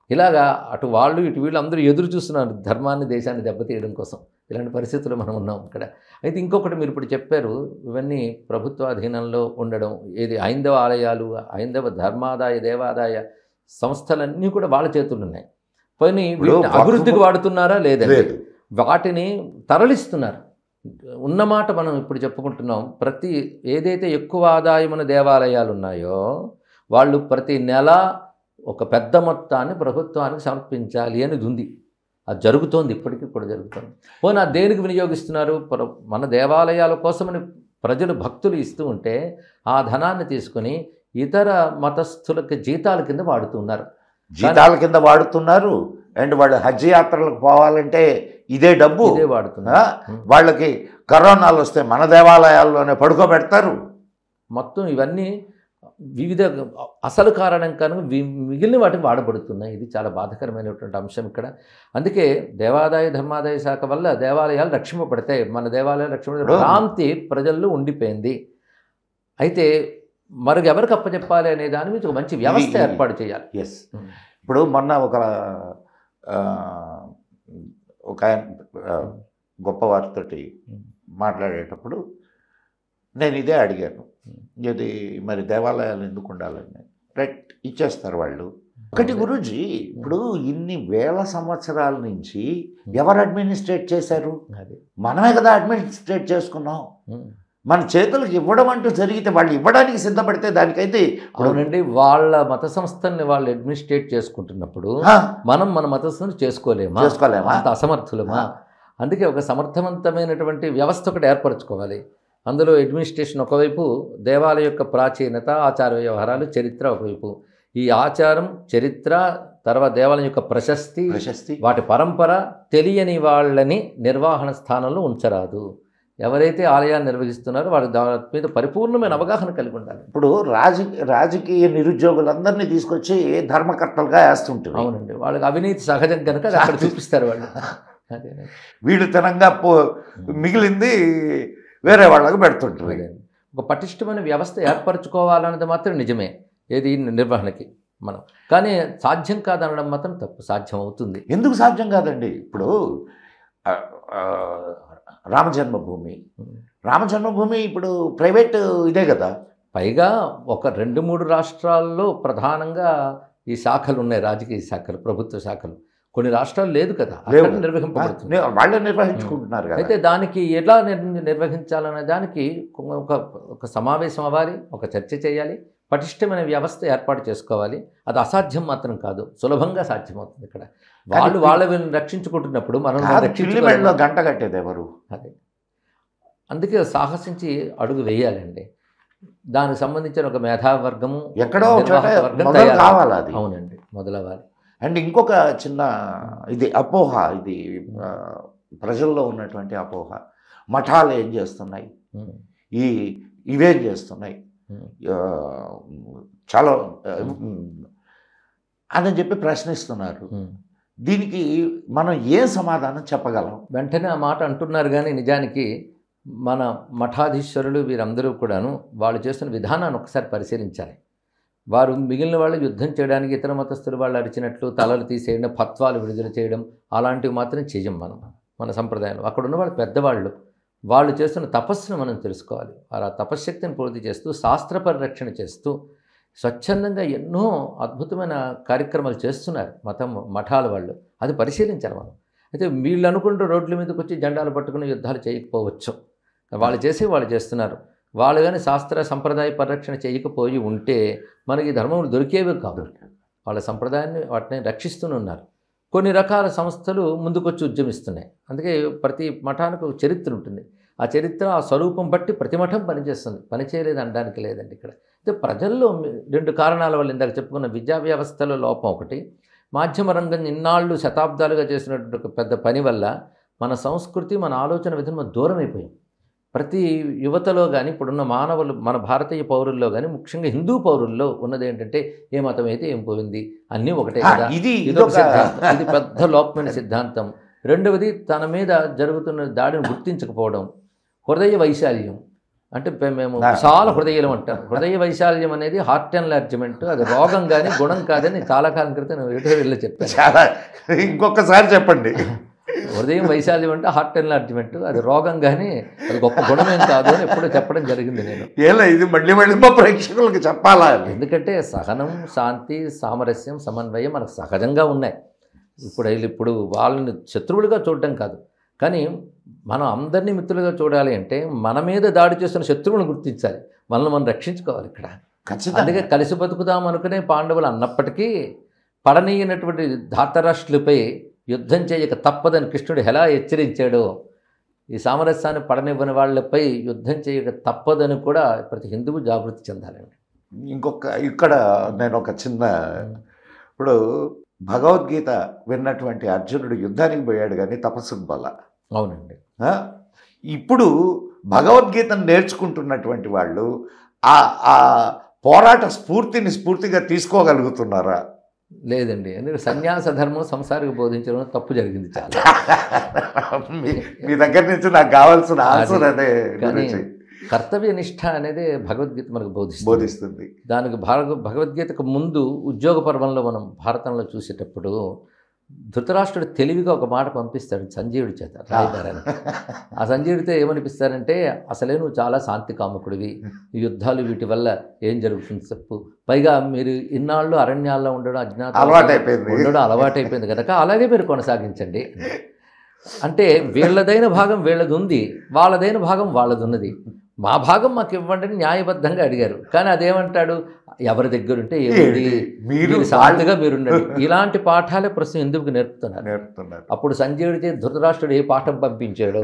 ఇలాగా అటు వాళ్ళు ఇటు వీళ్ళు అందరూ ఎదురు చూస్తున్నారు ధర్మాన్ని, దేశాన్ని దెబ్బతీయడం కోసం. ఇలాంటి పరిస్థితుల్లో మనం ఉన్నాం ఇక్కడ. అయితే ఇంకొకటి మీరు ఇప్పుడు చెప్పారు, ఇవన్నీ ప్రభుత్వ అధీనంలో ఉండడం, ఏది హైందవ ఆలయాలు, హైందవ ధర్మాదాయ దేవాదాయ సంస్థలన్నీ కూడా వాళ్ళ చేతులు ఉన్నాయి. పోనీ అభివృద్ధికి వాడుతున్నారా లేదండి, వాటిని తరలిస్తున్నారు. ఉన్నమాట మనం ఇప్పుడు చెప్పుకుంటున్నాం. ఏదైతే ఎక్కువ ఆదాయమున్న దేవాలయాలు ఉన్నాయో వాళ్ళు ప్రతి నెల ఒక పెద్ద మొత్తాన్ని ప్రభుత్వానికి సమర్పించాలి అనేది ఉంది. అది జరుగుతోంది, ఇప్పటికీ కూడా జరుగుతుంది. పోనీ దేనికి వినియోగిస్తున్నారు? మన దేవాలయాల కోసమని ప్రజలు భక్తులు ఇస్తూ ఉంటే ఆ ధనాన్ని తీసుకుని ఇతర మతస్థులకి జీతాల కింద వాడుతున్నారు. అండ్ వాళ్ళు హజ్ యాత్రలకు పోవాలంటే ఇదే డబ్బు వాడుతున్నారు. వాళ్ళకి కరోనాలు వస్తే మన దేవాలయాల్లోనే పడుకోబెడతారు. మొత్తం ఇవన్నీ వివిధ అసలు కారణం కనుక మిగిలిన వాటికి వాడబడుతున్నాయి. ఇది చాలా బాధాకరమైనటువంటి అంశం ఇక్కడ. అందుకే దేవాదాయ ధర్మాదాయ శాఖ వల్ల దేవాలయాలు రక్షింపబడతాయి. మన దేవాలయాలు రక్షింపబడే భ్రాంతి ప్రజల్లో ఉండిపోయింది. అయితే మరొక ఎవరికి అప్పచెప్పాలి అనే దాని మీద ఒక మంచి వ్యవస్థ ఏర్పాటు చేయాలి. ఇప్పుడు మొన్న ఒక గొప్ప వారితోటి మాట్లాడేటప్పుడు నేను ఇదే అడిగాను, ఇది మరి దేవాలయాలు ఎందుకు ఉండాలని. రైట్, ఇచ్చేస్తారు వాళ్ళు. ఒకటి గురూజీ, ఇప్పుడు ఇన్ని వేల సంవత్సరాల నుంచి ఎవరు అడ్మినిస్ట్రేట్ చేశారు? మనమే కదా అడ్మినిస్ట్రేట్ చేసుకున్నాం. మన చేతులకు ఇవ్వడం అంటూ జరిగితే వాళ్ళు ఇవ్వడానికి సిద్ధపడితే దానికైతే అవునండి, వాళ్ళ మత సంస్థల్ని వాళ్ళు అడ్మినిస్ట్రేట్ చేసుకుంటున్నప్పుడు మనం మన మత సంస్థను చేసుకోలేమా? అంత అసమర్థులమా? అందుకే ఒక సమర్థవంతమైనటువంటి వ్యవస్థ ఒకటి ఏర్పరచుకోవాలి. అందులో అడ్మినిస్ట్రేషన్ ఒకవైపు, దేవాలయ యొక్క ప్రాచీనత, ఆచార వ్యవహారాలు, చరిత్ర ఒకవైపు. ఈ ఆచారం, చరిత్ర, తర్వాత దేవాలయం యొక్క ప్రశస్తి, వాటి పరంపర తెలియని వాళ్ళని నిర్వహణ స్థానంలో ఉంచరాదు. ఎవరైతే ఆలయాన్ని నిర్వహిస్తున్నారో వారి దాని మీద పరిపూర్ణమైన అవగాహన కలిగి ఉండాలి. ఇప్పుడు రాజకీయ నిరుద్యోగులందరినీ తీసుకొచ్చి ధర్మకర్తలుగా వేస్తుంటారు. అవునండి, వాళ్ళకి అవినీతి సహజం కనుక అక్కడ చూపిస్తారు వాళ్ళు. అదేనండి. వీళ్ళు తినంగా మిగిలింది వేరే వాళ్ళకి పెడుతుంటారు. అదే. ఒక పటిష్టమైన వ్యవస్థ ఏర్పరచుకోవాలన్నది మాత్రం నిజమే, ఏది నిర్వహణకి మనం. కానీ సాధ్యం కాదనడం మాత్రం తప్పు. సాధ్యం అవుతుంది. ఎందుకు సాధ్యం కాదండి? ఇప్పుడు ఆ, ఆ, రామజన్మభూమి ఇప్పుడు ప్రైవేట్ ఇదే కదా. పైగా ఒక 2-3 రాష్ట్రాల్లో ప్రధానంగా ఈ శాఖలు ఉన్నాయి, రాజకీయ శాఖలు, ప్రభుత్వ శాఖలు. కొన్ని రాష్ట్రాలు లేదు కదా, అక్కడ నిర్వహింపబడుతుంది. వాళ్ళే నిర్వహించుకుంటున్నారు కదా. అయితే దానికి ఎలా నిర్వహించాలనే దానికి ఒక సమావేశం అవ్వాలి, ఒక చర్చ చేయాలి, పటిష్టమైన వ్యవస్థ ఏర్పాటు చేసుకోవాలి. అది అసాధ్యం మాత్రం కాదు, సులభంగా సాధ్యమవుతుంది. ఇక్కడ వాళ్ళని రక్షించుకుంటున్నప్పుడు మనం పిల్లిమెడలో గంట కట్టేది ఎవరు? అదే, అందుకే సాహసించి అడుగు వేయాలండి. దానికి సంబంధించిన ఒక మేధావర్గము ఎక్కడో కావాలి. అది అవునండి, మొదలవ్వాలి. అండ్ ఇంకొక చిన్న ఇది అపోహ, ఇది ప్రజల్లో ఉన్నటువంటి అపోహ. మఠాలు ఏం చేస్తున్నాయి, ఇవేం చేస్తున్నాయి, చాలా అని చెప్పి ప్రశ్నిస్తున్నారు. దీనికి మనం ఏం సమాధానం చెప్పగలం? వెంటనే ఆ మాట అంటున్నారు, కానీ నిజానికి మన మఠాధీశ్వరులు వీరందరూ కూడాను వాళ్ళు చేస్తున్న విధానాన్ని ఒకసారి పరిశీలించాలి. వారు మిగిలిన వాళ్ళు యుద్ధం చేయడానికి ఇతర మతస్థులు వాళ్ళు అరిచినట్లు తలలు తీసేయడం, ఫత్వాలు విడుదల చేయడం అలాంటివి మాత్రం చేయం మనం. మన సంప్రదాయంలో అక్కడ ఉన్న వాళ్ళు పెద్దవాళ్ళు, వాళ్ళు చేస్తున్న తపస్సును మనం తెలుసుకోవాలి. వారు ఆ తపశ్శక్తిని పూర్తి చేస్తూ, శాస్త్ర పరిరక్షణ చేస్తూ, స్వచ్ఛందంగా ఎన్నో అద్భుతమైన కార్యక్రమాలు చేస్తున్నారు మఠాల వాళ్ళు. అది పరిశీలించాలి మనం. అయితే వీళ్ళు అనుకుంటూ రోడ్ల మీదకి వచ్చి జెండాలు పట్టుకుని యుద్ధాలు చేయకపోవచ్చు, వాళ్ళు చేస్తున్నారు. వాళ్ళు కానీ శాస్త్ర సంప్రదాయ పరిరక్షణ చేయకపోయి ఉంటే మనకి ధర్మములు దొరికేవి కాదు. వాళ్ళ సంప్రదాయాన్ని వాటిని రక్షిస్తూనే ఉన్నారు. కొన్ని రకాల సంస్థలు ముందుకొచ్చి ఉద్యమిస్తున్నాయి. అందుకే ప్రతి మఠానికి ఒక చరిత్ర ఉంటుంది. ఆ చరిత్ర, ఆ స్వరూపం బట్టి ప్రతి మఠం పనిచేస్తుంది. పనిచేయలేదు అనడానికి లేదండి ఇక్కడ. అయితే ప్రజల్లో 2 కారణాల వల్ల ఇందాక చెప్పుకున్న విద్యా వ్యవస్థలో లోపం ఒకటి, మాధ్యమ రంగం ఇన్నాళ్ళు శతాబ్దాలుగా చేసినటువంటి ఒక పెద్ద పని వల్ల మన సంస్కృతి, మన ఆలోచన విధానం దూరం అయిపోయాం. ప్రతి యువతలో కానీ, ఇప్పుడున్న మానవులు, మన భారతీయ పౌరుల్లో కానీ, ముఖ్యంగా హిందూ పౌరుల్లో ఉన్నది ఏంటంటే ఏ మతం అయితే ఏం పోయింది, అన్నీ ఒకటే కదా. ఇది పెద్ద లోపమైన సిద్ధాంతం. రెండవది, తన మీద జరుగుతున్న దాడిని గుర్తించకపోవడం, హృదయ వైశాల్యం. అంటే మేము చాలా హృదయం అంటారు. హృదయ వైశాల్యం అనేది హార్ట్ ఎన్లార్జ్మెంట్, అది రోగం కానీ గుణం కాదని చాలా కాలం క్రితం నేను ఎటో చెప్పాను. ఇంకొకసారి చెప్పండి. హృదయం వైశాల్యం అంటే హార్ట్ ఎన్లార్జ్మెంట్, అది రోగం కానీ అది గొప్ప గుణమేం కాదు అని ఎప్పుడూ చెప్పడం జరిగింది నేను. ఇది మళ్ళీ మా ప్రేక్షకులకు చెప్పాలా? ఎందుకంటే సహనం, శాంతి, సామరస్యం, సమన్వయం మనకు సహజంగా ఉన్నాయి. ఇప్పుడు వాళ్ళని శత్రువులుగా చూడడం కాదు, కానీ మనం అందరినీ మిత్రులుగా చూడాలి అంటే మన మీద దాడి చేస్తున్న శత్రువులను గుర్తించాలి, మనల్ని మనం రక్షించుకోవాలి ఇక్కడ. అందుకే కలిసి బతుకుదాం అనుకునే పాండవులు అన్నప్పటికీ పడనీయనటువంటి ధాతరాష్ట్రులపై యుద్ధం చేయక తప్పదని కృష్ణుడు ఎలా హెచ్చరించాడో, ఈ సామరస్యాన్ని పడనివ్వని వాళ్ళపై యుద్ధం చేయక తప్పదని కూడా ప్రతి హిందువు జాగృతి చెందాలండి. ఇక్కడ నేను ఒక చిన్న, ఇప్పుడు భగవద్గీత విన్నటువంటి అర్జునుడు యుద్ధానికి పోయాడు కానీ తపస్సుకు బల. అవునండి. ఇప్పుడు భగవద్గీతను నేర్చుకుంటున్నటువంటి వాళ్ళు ఆ పోరాట స్ఫూర్తిగా తీసుకోగలుగుతున్నారా? లేదండి. ఎందుకంటే సన్యాస ధర్మం సంసారికి బోధించడం తప్పు జరిగింది చాలా. మీ దగ్గర నుంచి నాకు కావాల్సిన ఆన్సర్ అదే. కానీ కర్తవ్య నిష్ఠ అనేది భగవద్గీత మనకు బోధిస్తుంది. దానికి భగవద్గీతకు ముందు ఉద్యోగ పర్వంలో మనం భారతంలో చూసేటప్పుడు ధృతరాష్ట్రుడు తెలివిగా ఒక మాట పంపిస్తాడు సంజీవుడి చేత రాయబారాన్ని. ఆ సంజీవుడితో ఏమనిపిస్తారంటే, అసలే నువ్వు చాలా శాంతి కాముకుడివి, ఈ యుద్ధాలు వీటి వల్ల ఏం జరుగుతుంది చెప్పు, పైగా మీరు ఇన్నాళ్ళు అరణ్యాల్లో ఉండడం, ఉండడం అలవాటైపోయింది కనుక అలాగే మీరు కొనసాగించండి. అంటే వీళ్ళదైన భాగం వీళ్ళది ఉంది, వాళ్ళదైన భాగం వాళ్ళది ఉన్నది, మా భాగం మాకు ఇవ్వండి అని న్యాయబద్ధంగా అడిగారు. కానీ అదేమంటాడు, ఎవరి దగ్గరుంటే ఏమిటి, మీరు శాంతిగా మీరుండండి. ఇలాంటి పాఠాలే ప్రస్తుతం ఎందుకు నేర్పుతున్నారు. అప్పుడు సంజయుడికి ధృతరాష్ట్రుడు ఏ పాఠం పంపించాడో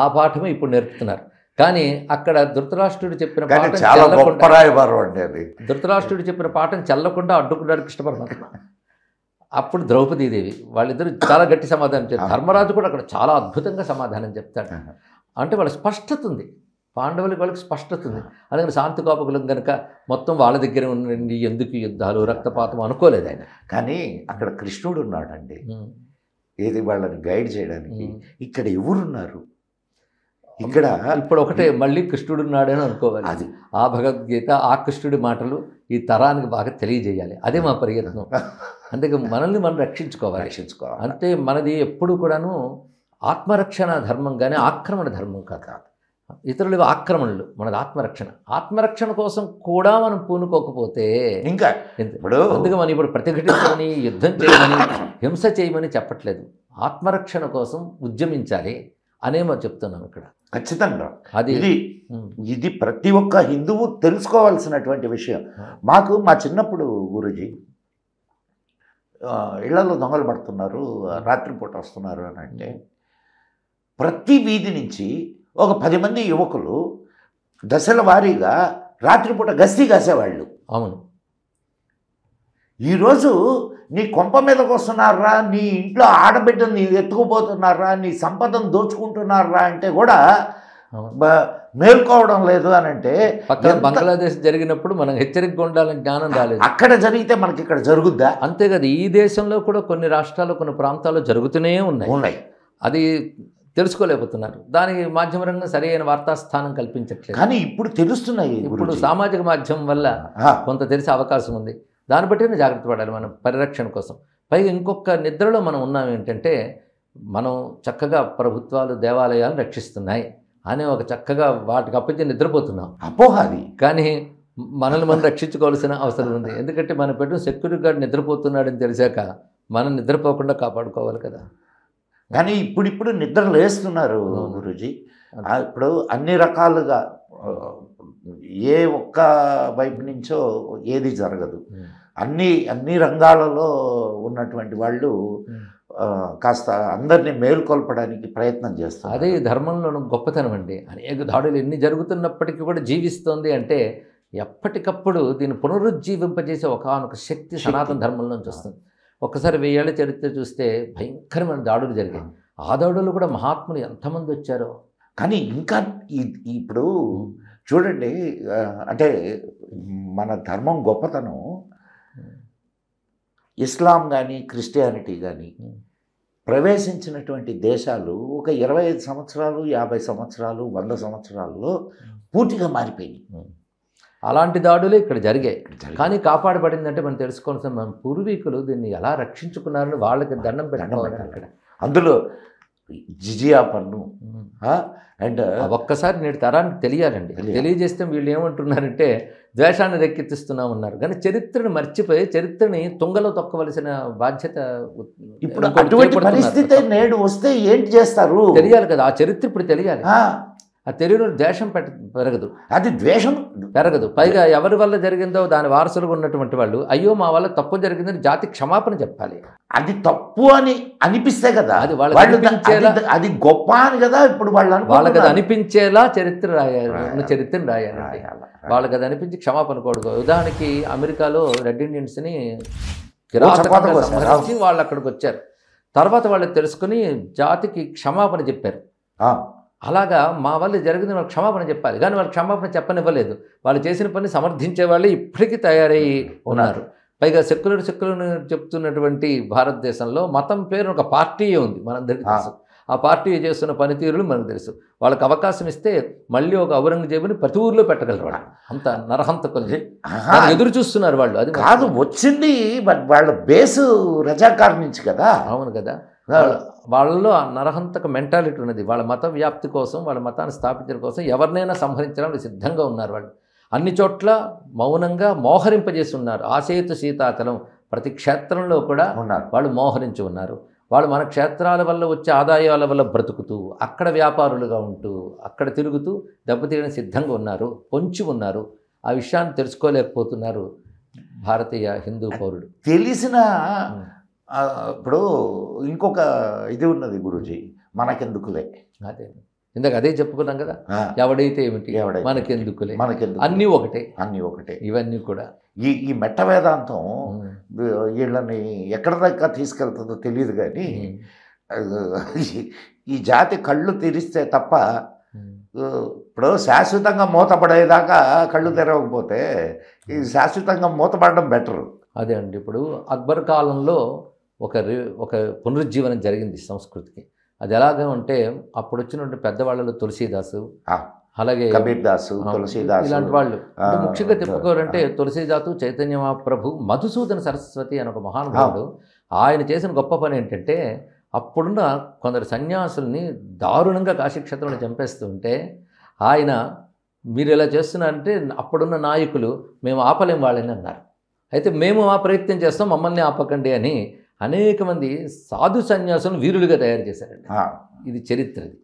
ఆ పాఠమే ఇప్పుడు నేర్పుతున్నారు. కానీ అక్కడ ధృతరాష్ట్రుడు చెప్పిన పాఠం చల్లకుండా అడ్డుకున్నాడు కృష్ణ పరమాత్మ. అప్పుడు ద్రౌపదీదేవి, వాళ్ళిద్దరూ చాలా గట్టి సమాధానం చెప్తారు. ధర్మరాజు కూడా అక్కడ చాలా అద్భుతంగా సమాధానం చెప్తాడు. అంటే వాళ్ళ స్పష్టత ఉంది, పాండవులకి వాళ్ళకి స్పష్టత ఉంది. అందుకని శాంతి కోపకులం కనుక మొత్తం వాళ్ళ దగ్గర ఉండండి, ఎందుకు యుద్ధాలు రక్తపాతం అనుకోలేదు ఆయన. కానీ అక్కడ కృష్ణుడు ఉన్నాడండి. ఏది వాళ్ళని గైడ్ చేయడానికి ఇక్కడ ఎవరున్నారు? ఇక్కడ ఇప్పుడు ఒకటే మళ్ళీ కృష్ణుడు ఉన్నాడని అనుకోవాలి. అది ఆ భగవద్గీత ఆ కృష్ణుడి మాటలు ఈ తరానికి బాగా తెలియజేయాలి. అదే మా ప్రయత్నం. అందుకే మనల్ని మనం రక్షించుకోవాలి. అంటే మనది ఎప్పుడు కూడాను ఆత్మరక్షణ ధర్మం కానీ ఆక్రమణ ధర్మం కాదు. ఇతరులు ఆక్రమణలు, మనది ఆత్మరక్షణ. ఆత్మరక్షణ కోసం కూడా మనం పూనుకోకపోతే ఇంకా ఇప్పుడు అందుకే మనం ఇప్పుడు ప్రతిఘటించమని, యుద్ధం చేయమని, హింస చేయమని చెప్పట్లేదు. ఆత్మరక్షణ కోసం ఉద్యమించాలి అనే మనం చెప్తున్నాం ఇక్కడ. ఖచ్చితంగా అది ఇది ప్రతి ఒక్క హిందువు తెలుసుకోవాల్సినటువంటి విషయం. మాకు మా చిన్నప్పుడు గురూజీ ఇళ్లలో దొంగలు పడుతున్నారు, రాత్రిపూట వస్తున్నారు అని అంటే ప్రతి వీధి నుంచి ఒక 10 మంది యువకులు దశల వారీగా రాత్రిపూట గస్తీ కాసేవాళ్ళు. అవును. ఈరోజు నీ కొంప మీదకి వస్తున్నారా, నీ ఇంట్లో ఆడబిడ్డని ఎత్తుకుపోతున్నారా, నీ సంపదను దోచుకుంటున్నారా అంటే కూడా మేల్కోవడం లేదు అని అంటే పక్కన బంగ్లాదేశ్ జరిగినప్పుడు మనం హెచ్చరికగా ఉండాలని జ్ఞానం రాలేదు. అక్కడ జరిగితే మనకి ఇక్కడ జరుగుద్దా? అంతే కదా. ఈ దేశంలో కూడా కొన్ని రాష్ట్రాల్లో కొన్ని ప్రాంతాల్లో జరుగుతూనే ఉన్నాయి. అది తెలుసుకోలేకపోతున్నారు. దానికి మాధ్యమ రంగం సరైన వార్తాస్థానం కల్పించట్లేదు. కానీ ఇప్పుడు తెలుస్తున్నాయి. ఇప్పుడు సామాజిక మాధ్యమం వల్ల కొంత తెలిసే అవకాశం ఉంది. దాన్ని బట్టి జాగ్రత్త పడాలి మనం పరిరక్షణ కోసం. పైగా ఇంకొక నిద్రలో మనం ఉన్నాం ఏంటంటే, మనం చక్కగా ప్రభుత్వాలు దేవాలయాలను రక్షిస్తున్నాయి అనే ఒక చక్కగా వాటికి అప్పగించి నిద్రపోతున్నాం. అపోహ అది. కానీ మనల్ని మనం రక్షించుకోవాల్సిన అవసరం ఉంది. ఎందుకంటే మనం పెట్టిన సెక్యూరిటీ గార్డ్ నిద్రపోతున్నాడని తెలిసాక మనం నిద్రపోకుండా కాపాడుకోవాలి కదా. కానీ ఇప్పుడు నిద్ర లేస్తున్నారు గురూజీ. ఇప్పుడు అన్ని రకాలుగా ఏ ఒక్క వైపు నుంచో ఏది జరగదు. అన్ని రంగాలలో ఉన్నటువంటి వాళ్ళు కాస్త అందరినీ మేల్కొల్పడానికి ప్రయత్నం చేస్తారు. అదే ధర్మంలోనూ గొప్పతనం అండి. అనేక దాడులు ఎన్ని జరుగుతున్నప్పటికీ కూడా జీవిస్తోంది అంటే ఎప్పటికప్పుడు దీన్ని పునరుజ్జీవింపజేసే ఒకనొక శక్తి సనాతన ధర్మంలోంచి వస్తుంది. ఒక్కసారి 1000 ఏళ్ల చరిత్ర చూస్తే భయంకరమైన దాడులు జరిగాయి. ఆ దాడులు కూడా మహాత్ములు ఎంతమంది వచ్చారో. కానీ ఇంకా ఇప్పుడు చూడండి, అంటే మన ధర్మం గొప్పతనం ఇస్లాం కానీ క్రిస్టియానిటీ కానీ ప్రవేశించినటువంటి దేశాలు ఒక 25 సంవత్సరాలు 50 సంవత్సరాలు 100 సంవత్సరాల్లో పూర్తిగా మారిపోయినాయి. అలాంటి దాడులే ఇక్కడ జరిగాయి. కానీ కాపాడబడిందంటే మనం తెలుసుకోవాల్సిన మన పూర్వీకులు దీన్ని ఎలా రక్షించుకున్నారని వాళ్ళకి దండం పెట్టాలి. అక్కడ అందులో జిజియా పన్ను అండ్ ఒక్కసారి నేటి తరానికి తెలియాలండి. తెలియజేస్తే వీళ్ళు ఏమంటున్నారంటే ద్వేషాన్ని రెక్కెత్తిస్తున్నామన్నారు. కానీ చరిత్రను మర్చిపోయి చరిత్రని తుంగలో తొక్కవలసిన బాధ్యత ఇప్పుడు అటువంటి పరిస్థితి నేడు వస్తే ఏంటి చేస్తారు తెలియాలి కదా. ఆ చరిత్ర ఇప్పుడు తెలియాలి. ఆ తెలియని ద్వేషం పెరగదు, అది ద్వేషం పెరగదు. పైగా ఎవరి వల్ల జరిగిందో దాని వారసులుగా ఉన్నటువంటి వాళ్ళు అయ్యో మా వల్ల తప్పు జరిగిందని జాతి క్షమాపణ చెప్పాలి. అది తప్పు అని అనిపిస్తే కదా అది వాళ్ళకి అది గొప్ప అని కదా ఇప్పుడు వాళ్ళకి అది అనిపించేలా చరిత్ర రాయాలి, చరిత్రను రాయాలి. వాళ్ళకి అది అనిపించి క్షమాపణ కూడదు. ఉదాహరణకి అమెరికాలో రెడ్ ఇండియన్స్ని కిరాతకంగా సంహరించి వాళ్ళు అక్కడికి వచ్చారు. తర్వాత వాళ్ళు తెలుసుకుని జాతికి క్షమాపణ చెప్పారు. అలాగా మా వల్ల జరిగింది వాళ్ళు క్షమాపణ చెప్పాలి. కానీ వాళ్ళు క్షమాపణ చెప్పనివ్వలేదు. వాళ్ళు చేసిన పని సమర్థించే వాళ్ళు ఇప్పటికీ తయారై ఉన్నారు. పైగా సెక్యులర్ చెప్తున్నటువంటి భారతదేశంలో మతం పేరు ఒక పార్టీయే ఉంది, మనందరికీ తెలుసు. ఆ పార్టీ చేస్తున్న పనితీరులు మనకు తెలుసు. వాళ్ళకి అవకాశం ఇస్తే మళ్ళీ ఒక ఔరంగజేబుని ప్రతి ఊర్లో పెట్టగలరు. వాళ్ళు అంత నరహంతకులు ఎదురు చూస్తున్నారు వాళ్ళు. అది కాదు వచ్చింది వాళ్ళ బేసు రజాకార్ నుంచి కదా. అవును కదా. వాళ్ళలో ఆ నరహంతక మెంటాలిటీ ఉన్నది. వాళ్ళ మత వ్యాప్తి కోసం, వాళ్ళ మతాన్ని స్థాపించడం కోసం ఎవరినైనా సంహరించడానికి సిద్ధంగా ఉన్నారు వాళ్ళు. అన్ని చోట్ల మౌనంగా మోహరింపజేసి ఉన్నారు. ఆసేతు సీతాతలం ప్రతి క్షేత్రంలో కూడా వాళ్ళు మోహరించి ఉన్నారు. వాళ్ళు మన క్షేత్రాల వల్ల వచ్చే ఆదాయాల వల్ల బ్రతుకుతూ అక్కడ వ్యాపారులుగా ఉంటూ అక్కడ తిరుగుతూ దెబ్బతీయడానికి సిద్ధంగా ఉన్నారు, పొంచి ఉన్నారు. ఆ విషయాన్ని తెలుసుకోలేకపోతున్నారు భారతీయ హిందూ పౌరుడు. తెలిసిన ఇప్పుడు ఇంకొక ఇది ఉన్నది గురూజీ, మనకెందుకులే. అదే ఇందాక అదే చెప్పుకున్నాం కదా, ఎవడైతే ఏమిటి మనకెందుకులే, అన్నీ ఒకటే. ఇవన్నీ కూడా ఈ మెట్ట వేదాంతం వీళ్ళని ఎక్కడ దాకా తీసుకెళ్తుందో తెలియదు. కానీ ఈ జాతి కళ్ళు తెరిస్తే తప్ప ఇప్పుడు శాశ్వతంగా మూతపడేదాకా కళ్ళు తెరవకపోతే ఈ శాశ్వతంగా మూతపడడం బెటరు. అదే అండి. ఇప్పుడు అక్బర్ కాలంలో ఒక పునరుజ్జీవనం జరిగింది సంస్కృతికి. అది ఎలాగ అంటే అప్పుడు వచ్చినటువంటి పెద్దవాళ్ళలో తులసీదాసు, అలాగే కబీర్ దాసు, తులసీదాసు ఇలాంటి వాళ్ళు. ముఖ్యంగా చెప్పుకోవాలంటే తులసీదాసు, చైతన్య మహాప్రభు, మధుసూదన సరస్వతి అని ఒక మహానుభావుడు. ఆయన చేసిన గొప్ప పని ఏంటంటే అప్పుడున్న కొందరు సన్యాసుల్ని దారుణంగా కాశీక్షేత్రంలో చంపేస్తూ ఉంటే ఆయన మీరు ఇలా చేస్తున్నారంటే అప్పుడున్న నాయకులు మేము ఆపలేం వాళ్ళని అన్నారు. అయితే మేము ఆ ప్రయత్నం చేస్తాం, మమ్మల్ని ఆపకండి అని అనేక మంది సాధు సన్యాసులను వీరులుగా తయారు చేశారండి. ఇది చరిత్రది.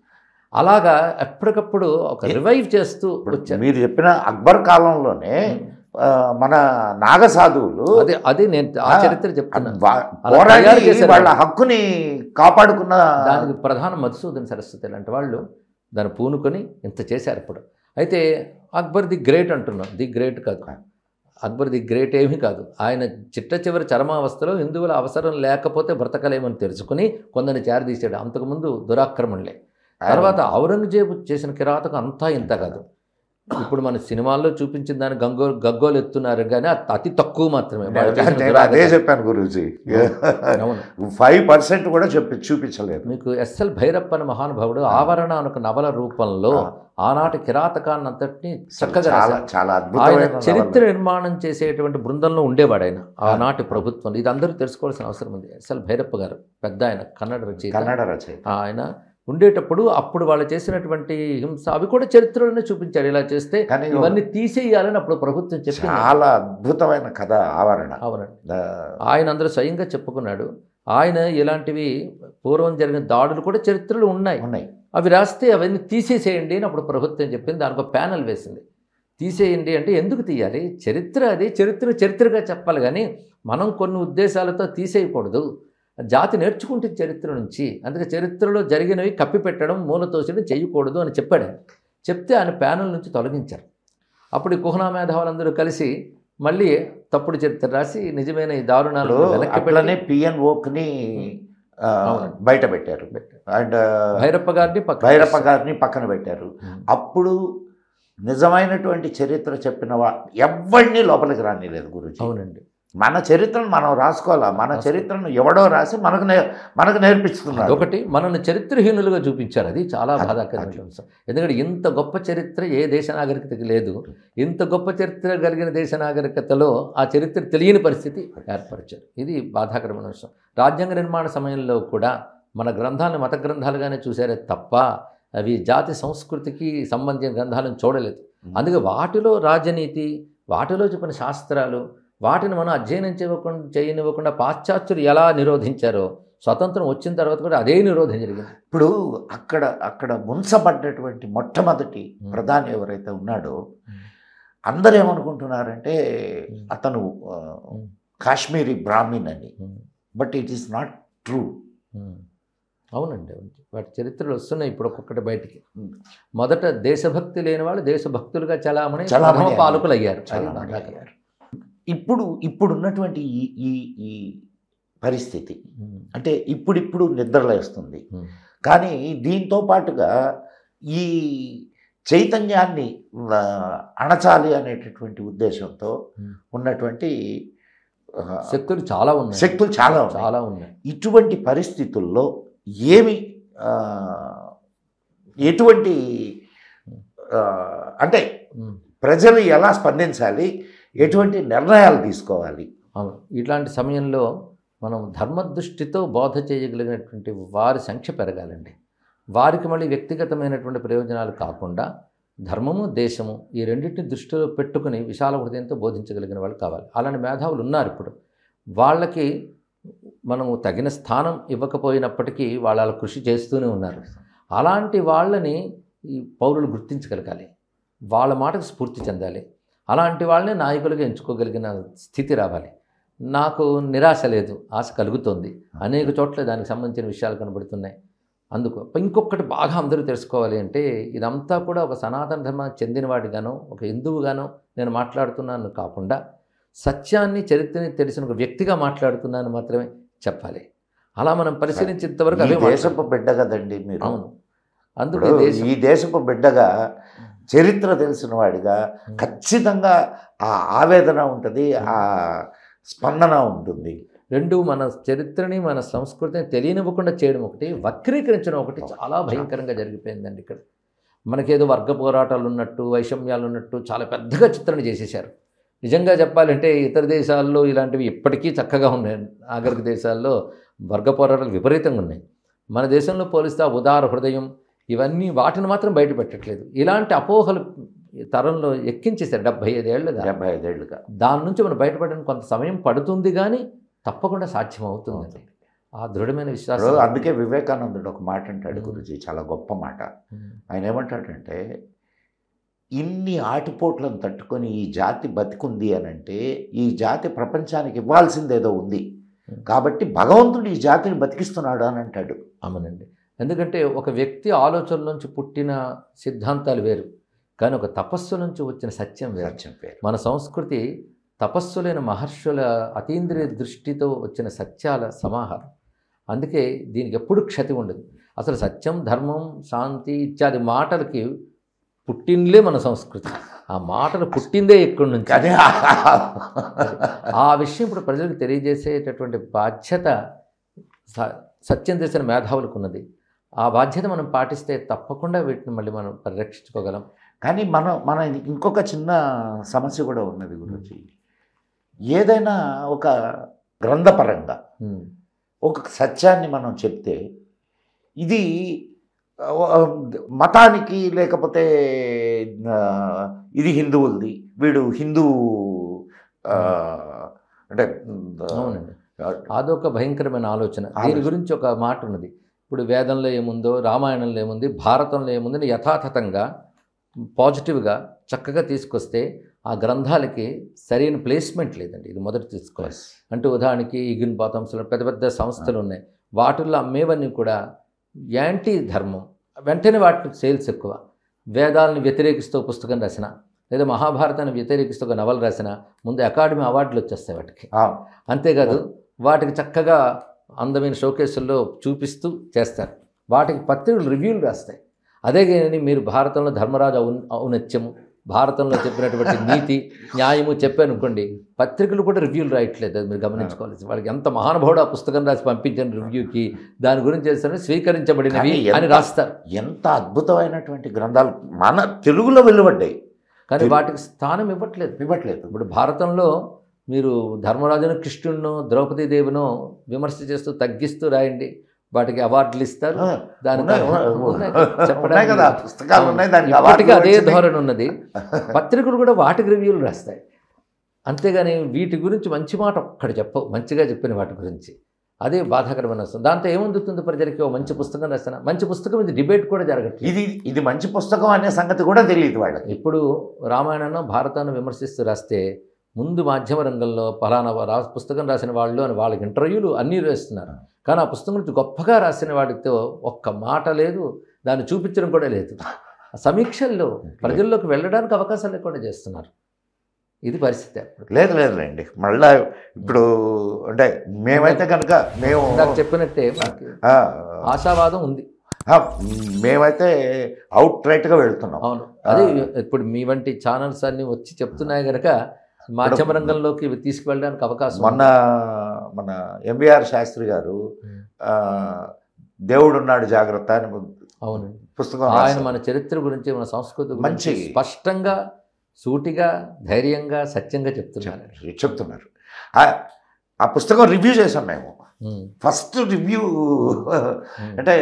అలాగా ఎప్పటికప్పుడు ఒక రివైవ్ చేస్తూ వచ్చారు. మీరు చెప్పిన అక్బర్ కాలంలోనే మన నాగసాధువులు అదే నేను ఆ చరిత్ర చెప్తున్నాను. వాళ్ళ హక్కుని కాపాడుకున్న దానికి ప్రధాన మధుసూదన సరస్వతి లాంటి వాళ్ళు దాన్ని పూనుకొని ఇంత చేశారు ఇప్పుడు. అయితే అక్బర్ ది గ్రేట్ అంటున్నాం, ది గ్రేట్ కాదు. అక్బర్ ది గ్రేట్ ఏమీ కాదు. ఆయన చిట్ట చరమావస్థలో హిందువుల అవసరం లేకపోతే బ్రతకలేమని తెలుసుకుని కొందరిని చేరదీశాడు. అంతకుముందు దురాక్రమణలే. తర్వాత ఔరంగజేబు చేసిన కిరాతకం అంతా ఇంత కాదు. ఇప్పుడు మన సినిమాల్లో చూపించిన దాన్ని గగ్గోలు ఎత్తున్నారు కానీ అతి తక్కువ మాత్రమే. అదే చెప్పాను గురూజీ, 5% కూడా చూపించలేదు. మీకు ఎస్ఎల్ భైరప్ప అనే మహానుభావుడు ఆవరణ అనే నవల రూపంలో ఆనాటి కిరాతకాన్ని అంతటినీ చక్కగా చాలా ఆయన చరిత్ర నిర్మాణం చేసేటువంటి బృందంలో ఉండేవాడు ఆయన ఆనాటి ప్రభుత్వం. ఇది అందరూ తెలుసుకోవాల్సిన అవసరం ఉంది. ఎస్ఎల్ భైరప్ప గారు పెద్ద ఆయన కన్నడ రచయిత. ఆయన ఉండేటప్పుడు అప్పుడు వాళ్ళు చేసినటువంటి హింస అవి కూడా చరిత్రలోనే చూపించారు. ఇలా చేస్తే ఇవన్నీ తీసేయాలని అప్పుడు ప్రభుత్వం చెప్పింది. చాలా అద్భుతమైన కథ ఆవరణ. అవునండి, ఆయన అందరూ స్వయంగా చెప్పుకున్నాడు. ఆయన ఇలాంటివి పూర్వం జరిగిన దాడులు కూడా చరిత్రలో ఉన్నాయి. అవి రాస్తే అవన్నీ తీసేసేయండి అని అప్పుడు ప్రభుత్వం చెప్పింది. దానికి ఒక ప్యానల్ వేసింది. తీసేయండి అంటే ఎందుకు తీయాలి? చరిత్ర అది చరిత్రగా చెప్పాలి కానీ మనం కొన్ని ఉద్దేశాలతో తీసేయకూడదు. జాతి నేర్చుకుంటుంది చరిత్ర నుంచి. అందుకే చరిత్రలో జరిగినవి కప్పిపెట్టడం, మూలతోసడం చేయకూడదు అని చెప్పాడు. చెప్తే ఆయన ప్యానల్ నుంచి తొలగించారు. అప్పుడు కుహనా మేధావులందరూ కలిసి మళ్ళీ తప్పుడు చరిత్ర రాసి నిజమైన ఈ దారుణాలు అట్లనే పిఎన్ఓని బయట పెట్టారు అండ్ భైరప్ప గారిని పక్కన పెట్టారు. అప్పుడు నిజమైనటువంటి చరిత్ర చెప్పిన ఎవరిని లోపలికి రానిలేదు గురుజీ. అవునండి, మన చరిత్రను మనం రాసుకోవాలా. మన చరిత్రను ఎవడో రాసి మనకు నేర్పిస్తున్నారు. ఒకటి మనల్ని చరిత్రహీనులుగా చూపించారు. అది చాలా బాధాకరమైన అంశం. ఎందుకంటే ఇంత గొప్ప చరిత్ర ఏ దేశ నాగరికతకి లేదు. ఇంత గొప్ప చరిత్ర కలిగిన దేశ నాగరికతలో ఆ చరిత్ర తెలియని పరిస్థితి ఏర్పరిచారు. ఇది బాధాకరమైన అంశం. రాజ్యాంగ నిర్మాణ సమయంలో కూడా మన గ్రంథాలను మత గ్రంథాలుగానే చూశారే తప్ప అవి జాతి సంస్కృతికి సంబంధించిన గ్రంథాలను చూడలేదు. అందుకే వాటిలో రాజనీతి, వాటిలో చెప్పిన శాస్త్రాలు, వాటిని మనం అధ్యయనం చేయనివ్వకుండా పాశ్చాత్యులు ఎలా నిరోధించారో స్వతంత్రం వచ్చిన తర్వాత కూడా అదే నిరోధం జరిగింది. ఇప్పుడు అక్కడ ముంచబడ్డటువంటి మొట్టమొదటి ప్రధాని ఎవరైతే ఉన్నాడో అందరూ ఏమనుకుంటున్నారంటే అతను కాశ్మీరీ బ్రాహ్మిన్ అని. But it is not true. అవునండి, వాటి చరిత్రలు వస్తున్నాయి ఇప్పుడు ఒక్కొక్కటి బయటికి. మొదట దేశభక్తి లేని వాళ్ళు దేశభక్తులుగా చలామణి పాలకులు అయ్యారు. ఇప్పుడున్నటువంటి ఈ పరిస్థితి అంటే ఇప్పుడు నిద్రలేస్తుంది. కానీ దీంతో పాటుగా ఈ చైతన్యాన్ని అణచాలి అనేటటువంటి ఉద్దేశంతో ఉన్నటువంటి శక్తులు చాలా ఉన్నాయి. ఇటువంటి పరిస్థితుల్లో ఎటువంటి అంటే ప్రజలు ఎలా స్పందించాలి, ఎటువంటి నిర్ణయాలు తీసుకోవాలి? ఇట్లాంటి సమయంలో మనం ధర్మదృష్టితో బోధ చేయగలిగినటువంటి వారి సంఖ్య పెరగాలండి. వారికి మళ్ళీ వ్యక్తిగతమైనటువంటి ప్రయోజనాలు కాకుండా ధర్మము, దేశము ఈ రెండింటిని దృష్టిలో పెట్టుకుని విశాల హృదయంతో బోధించగలిగిన వాళ్ళు కావాలి. అలాంటి మేధావులు ఉన్నారు ఇప్పుడు. వాళ్ళకి మనము తగిన స్థానం ఇవ్వకపోయినప్పటికీ వాళ్ళ కృషి చేస్తూనే ఉన్నారు. అలాంటి వాళ్ళని ఈ పౌరులు గుర్తించగలగాలి, వాళ్ళ మాటకు స్ఫూర్తి చెందాలి. అలాంటి వాళ్ళని నాయకులుగా ఎంచుకోగలిగిన స్థితి రావాలి. నాకు నిరాశ లేదు, ఆశ కలుగుతోంది. అనేక చోట్ల దానికి సంబంధించిన విషయాలు కనబడుతున్నాయి. అందుకు ఇంకొకటి బాగా అందరూ తెలుసుకోవాలి అంటే ఇదంతా కూడా ఒక సనాతన ధర్మానికి చెందినవాడిగానో ఒక హిందువుగానో నేను మాట్లాడుతున్నాను కాకుండా సత్యాన్ని, చరిత్రని తెలిసిన ఒక వ్యక్తిగా మాట్లాడుతున్నాను మాత్రమే చెప్పాలి. అలా మనం పరిశీలించేంతవరకు అదే దేశపు బిడ్డ కదండి మీరు. అవును, అందుకే ఈ దేశపు బిడ్డగా చరిత్ర తెలిసిన వాడిగా ఖచ్చితంగా ఆ ఆవేదన ఉంటుంది, ఆ స్పందన ఉంటుంది. రెండు మన చరిత్రని మన సంస్కృతిని తెలియనివ్వకుండా చేయడం ఒకటి, వక్రీకరించడం ఒకటి చాలా భయంకరంగా జరిగిపోయిందండి ఇక్కడ. మనకేదో వర్గ పోరాటాలు ఉన్నట్టు, వైషమ్యాలు ఉన్నట్టు చాలా పెద్దగా చిత్రణ చేసేశారు. నిజంగా చెప్పాలంటే ఇతర దేశాల్లో ఇలాంటివి ఇప్పటికీ చక్కగా ఉన్నాయి. నాగరిక దేశాల్లో వర్గ పోరాటాలు విపరీతంగా ఉన్నాయి. మన దేశంలో పోలిస్తే ఆ ఉదార హృదయం ఇవన్నీ వాటిని మాత్రం బయట పెట్టట్లేదు. ఇలాంటి అపోహలు తరంలో ఎక్కించేశారు 75 ఏళ్ళుగా. దాని నుంచి మనం బయటపడడానికి కొంత సమయం పడుతుంది, కానీ తప్పకుండా సాధ్యం అవుతుందండి. ఆ దృఢమైన విశ్వాసం. అందుకే వివేకానందుడు ఒక మాట అంటాడు గురుజీ, చాలా గొప్ప మాట. ఆయన ఏమంటాడంటే, ఇన్ని ఆటిపోట్లను తట్టుకొని ఈ జాతి బతికుంది అని అంటే ఈ జాతి ప్రపంచానికి ఇవ్వాల్సిందేదో ఉంది కాబట్టి భగవంతుడు ఈ జాతిని బతికిస్తున్నాడు అని అంటాడు. అవునండి. ఎందుకంటే ఒక వ్యక్తి ఆలోచన నుంచి పుట్టిన సిద్ధాంతాలు వేరు, కానీ ఒక తపస్సు నుంచి వచ్చిన సత్యం వేరు. మన సంస్కృతి తపస్సులైన మహర్షుల అతీంద్రియ దృష్టితో వచ్చిన సత్యాల సమాహారం. అందుకే దీనికి ఎప్పుడు క్షతి ఉండదు. అసలు సత్యం, ధర్మం, శాంతి ఇత్యాది మాటలకి పుట్టిందే మన సంస్కృతి. ఆ మాటలు పుట్టిందే ఇక్కడి నుంచి. ఆ విషయం ఇప్పుడు ప్రజలకు తెలియజేసేటటువంటి బాధ్యత సత్యం చేసిన మేధావులకు ఉన్నది. ఆ బాధ్యత మనం పాటిస్తే తప్పకుండా వీటిని మళ్ళీ మనం పరిరక్షించుకోగలం. కానీ మన ఇంకొక చిన్న సమస్య కూడా ఉన్నది గురించి. ఏదైనా ఒక గ్రంథపరంగా ఒక సత్యాన్ని మనం చెప్తే ఇది మతానికి లేకపోతే ఇది హిందువులది, వీడు హిందూ అంటే అదొక భయంకరమైన ఆలోచన. దీని గురించి ఒక మాట ఉన్నది. ఇప్పుడు వేదంలో ఏముందో, రామాయణంలో ఏముంది, భారతంలో ఏముందని యథాతథంగా పాజిటివ్గా చక్కగా తీసుకొస్తే ఆ గ్రంథాలకి సరైన ప్లేస్మెంట్ లేదండి. ఇది మొదటి తీసుకోవాలి. అంటే ఉదాహరణకి ఈగిన్ బాతంస్లో పెద్ద పెద్ద సంస్థలు ఉన్నాయి. వాటిల్లో అమ్మేవన్నీ కూడా యాంటీ ధర్మం, వెంటనే వాటికి సేల్స్ ఎక్కువ. వేదాలను వ్యతిరేకిస్తూ పుస్తకం రాసిన, లేదా మహాభారతాన్ని వ్యతిరేకిస్తూ ఒక నవల రాసిన ముందు అకాడమీ అవార్డులు వచ్చేస్తాయి వాటికి. అంతేకాదు వాటికి చక్కగా అందమైన షోకేసుల్లో చూపిస్తూ చేస్తారు. వాటికి పత్రికలు రివ్యూలు రాస్తాయి. అదే కానీ మీరు భారతంలో ధర్మరాజు ఔన్నత్యము, భారతంలో చెప్పినటువంటి నీతి న్యాయము చెప్పానుకోండి, పత్రికలు కూడా రివ్యూలు రాయట్లేదు. అది మీరు గమనించుకోవాలి. వాళ్ళకి ఎంత మహానుభావుడు ఆ పుస్తకం రాసి పంపించిన రివ్యూకి దాని గురించి చేస్తారని స్వీకరించబడినవి అని రాస్తారు. ఎంత అద్భుతమైనటువంటి గ్రంథాలు మన తెలుగులో వెలువడ్డాయి, కానీ వాటికి స్థానం ఇవ్వట్లేదు. ఇప్పుడు భారతంలో మీరు ధర్మరాజును, కృష్ణుడినో, ద్రౌపదీదేవినో విమర్శ చేస్తూ తగ్గిస్తూ రాయండి, వాటికి అవార్డులు ఇస్తారు. చెప్పడానికి అదే ధోరణి ఉన్నది. పత్రికలు కూడా వాటికి రివ్యూలు రాస్తాయి. అంతేగాని వీటి గురించి మంచి మాట ఒక్కటి చెప్పవు, మంచిగా చెప్పిన వాటి గురించి. అదే బాధాకరమైన వస్తుంది. దాంతో ఏమందుతుంది ప్రజలకి? ఓ మంచి పుస్తకం రాస్తాను, మంచి పుస్తకం ఇది డిబేట్ కూడా జరగట్లేదు. ఇది మంచి పుస్తకం అనే సంగతి కూడా తెలియదు వాళ్ళకి. ఇప్పుడు రామాయణాన్ని, భారతాన్ని విమర్శిస్తూ రాస్తే ముందు మాధ్యమ రంగంలో ఫలానా పుస్తకం రాసిన వాళ్ళు అని వాళ్ళకి ఇంటర్వ్యూలు అన్నీ వేస్తున్నారు. కానీ ఆ పుస్తకం గురించి గొప్పగా రాసిన వాడితో ఒక్క మాట లేదు, దాన్ని చూపించడం కూడా లేదు. సమీక్షల్లో ప్రజల్లోకి వెళ్ళడానికి అవకాశం లేకుండా చేస్తున్నారు. ఇది పరిస్థితి. లేదులేండి. మళ్ళా ఇప్పుడు అంటే మేమైతే కనుక మేము నాకు చెప్పినట్టే ఆశావాదం ఉంది. మేమైతే అవుట్ రైట్గా వెళ్తున్నాం. అవును, అదే ఇప్పుడు మీ వంటి ఛానల్స్ అన్నీ వచ్చి చెప్తున్నాయి కనుక మాధ్యమ రంగంలోకి తీసుకువెళ్ళడానికి అవకాశం. మన ఎంబీఆర్ శాస్త్రి గారు దేవుడున్నాడు జాగ్రత్త అని పుస్తకం ఆయన మన చరిత్ర గురించి, మన సంస్కృతి గురించి స్పష్టంగా, సూటిగా, ధైర్యంగా, సత్యంగా చెప్తున్నారు. ఆ పుస్తకం రివ్యూ చేసాం మేము. ఫస్ట్ రివ్యూ అంటే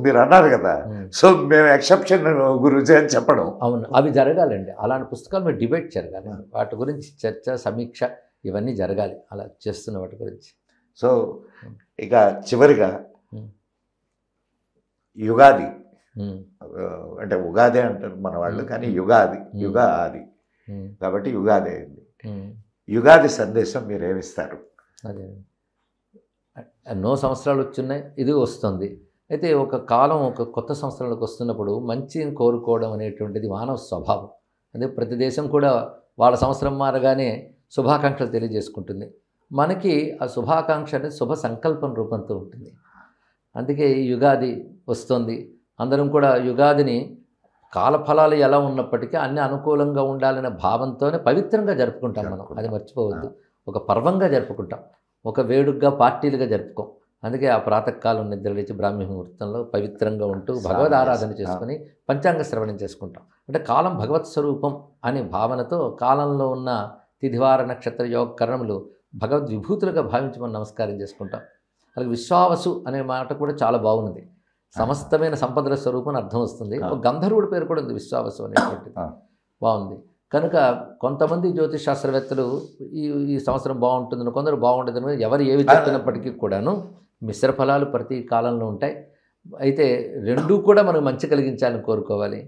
మీరు అన్నారు కదా, సో మేము ఎక్సెప్షన్ గురించి అని చెప్పడం. అవును, అవి జరగాలండి. అలాంటి పుస్తకాలు మీరు డిబేట్ జరగాలి. వాటి గురించి చర్చ, సమీక్ష ఇవన్నీ జరగాలి. అలా చేస్తున్న వాటి గురించి. సో ఇక చివరిగా యుగాది అంటే ఉగాది అంటారు మన వాళ్ళు, కానీ యుగాది కాబట్టి యుగాది అయింది. యుగాది సందేశం మీరు ఏమిస్తారు? అదే ఎన్నో సంవత్సరాలు వచ్చున్నాయి, ఇది వస్తుంది. అయితే ఒక కాలం, ఒక కొత్త సంవత్సరాలకు వస్తున్నప్పుడు మంచిని కోరుకోవడం అనేటువంటిది మానవ స్వభావం. అదే ప్రతి దేశం కూడా వాళ్ళ సంవత్సరం మారగానే శుభాకాంక్షలు తెలియజేసుకుంటుంది. మనకి ఆ శుభాకాంక్ష అనేది శుభ సంకల్పం రూపంతో ఉంటుంది. అందుకే యుగాది వస్తుంది. అందరం కూడా యుగాదిని కాలఫలాలు ఎలా ఉన్నప్పటికీ అన్ని అనుకూలంగా ఉండాలనే భావంతోనే పవిత్రంగా జరుపుకుంటాం మనం. అది మర్చిపోవద్దు. ఒక పర్వంగా జరుపుకుంటాం. ఒక వేడుకగా పార్టీలుగా జరుపుకోం. అందుకే ఆ ప్రాతకాలం నిద్రలేచి బ్రాహ్మీ ముహూర్తంలో పవిత్రంగా ఉంటూ భగవద్ ఆరాధన చేసుకుని పంచాంగ శ్రవణం చేసుకుంటాం. అంటే కాలం భగవత్ స్వరూపం అనే భావనతో కాలంలో ఉన్న తిథివార నక్షత్ర యోగ కరణములు భగవద్ విభూతులుగా భావించి మనం నమస్కారం చేసుకుంటాం. అలాగే విశ్వావసు అనే మాట కూడా చాలా బాగున్నది. సమస్తమైన సంపదల స్వరూపం అని అర్థం వస్తుంది. ఒక గంధర్వుడి పేరు కూడా ఉంది విశ్వావసు అనేటువంటిది, బాగుంది. కనుక కొంతమంది జ్యోతిష్ శాస్త్రవేత్తలు ఈ సంవత్సరం బాగుంటుందని, కొందరు బాగుంటుందని, ఎవరు ఏవి చెప్పినప్పటికీ కూడాను మిశ్ర ఫలాలు ప్రతి కాలంలో ఉంటాయి. అయితే రెండూ కూడా మనకు మంచి కలిగించాలని కోరుకోవాలి.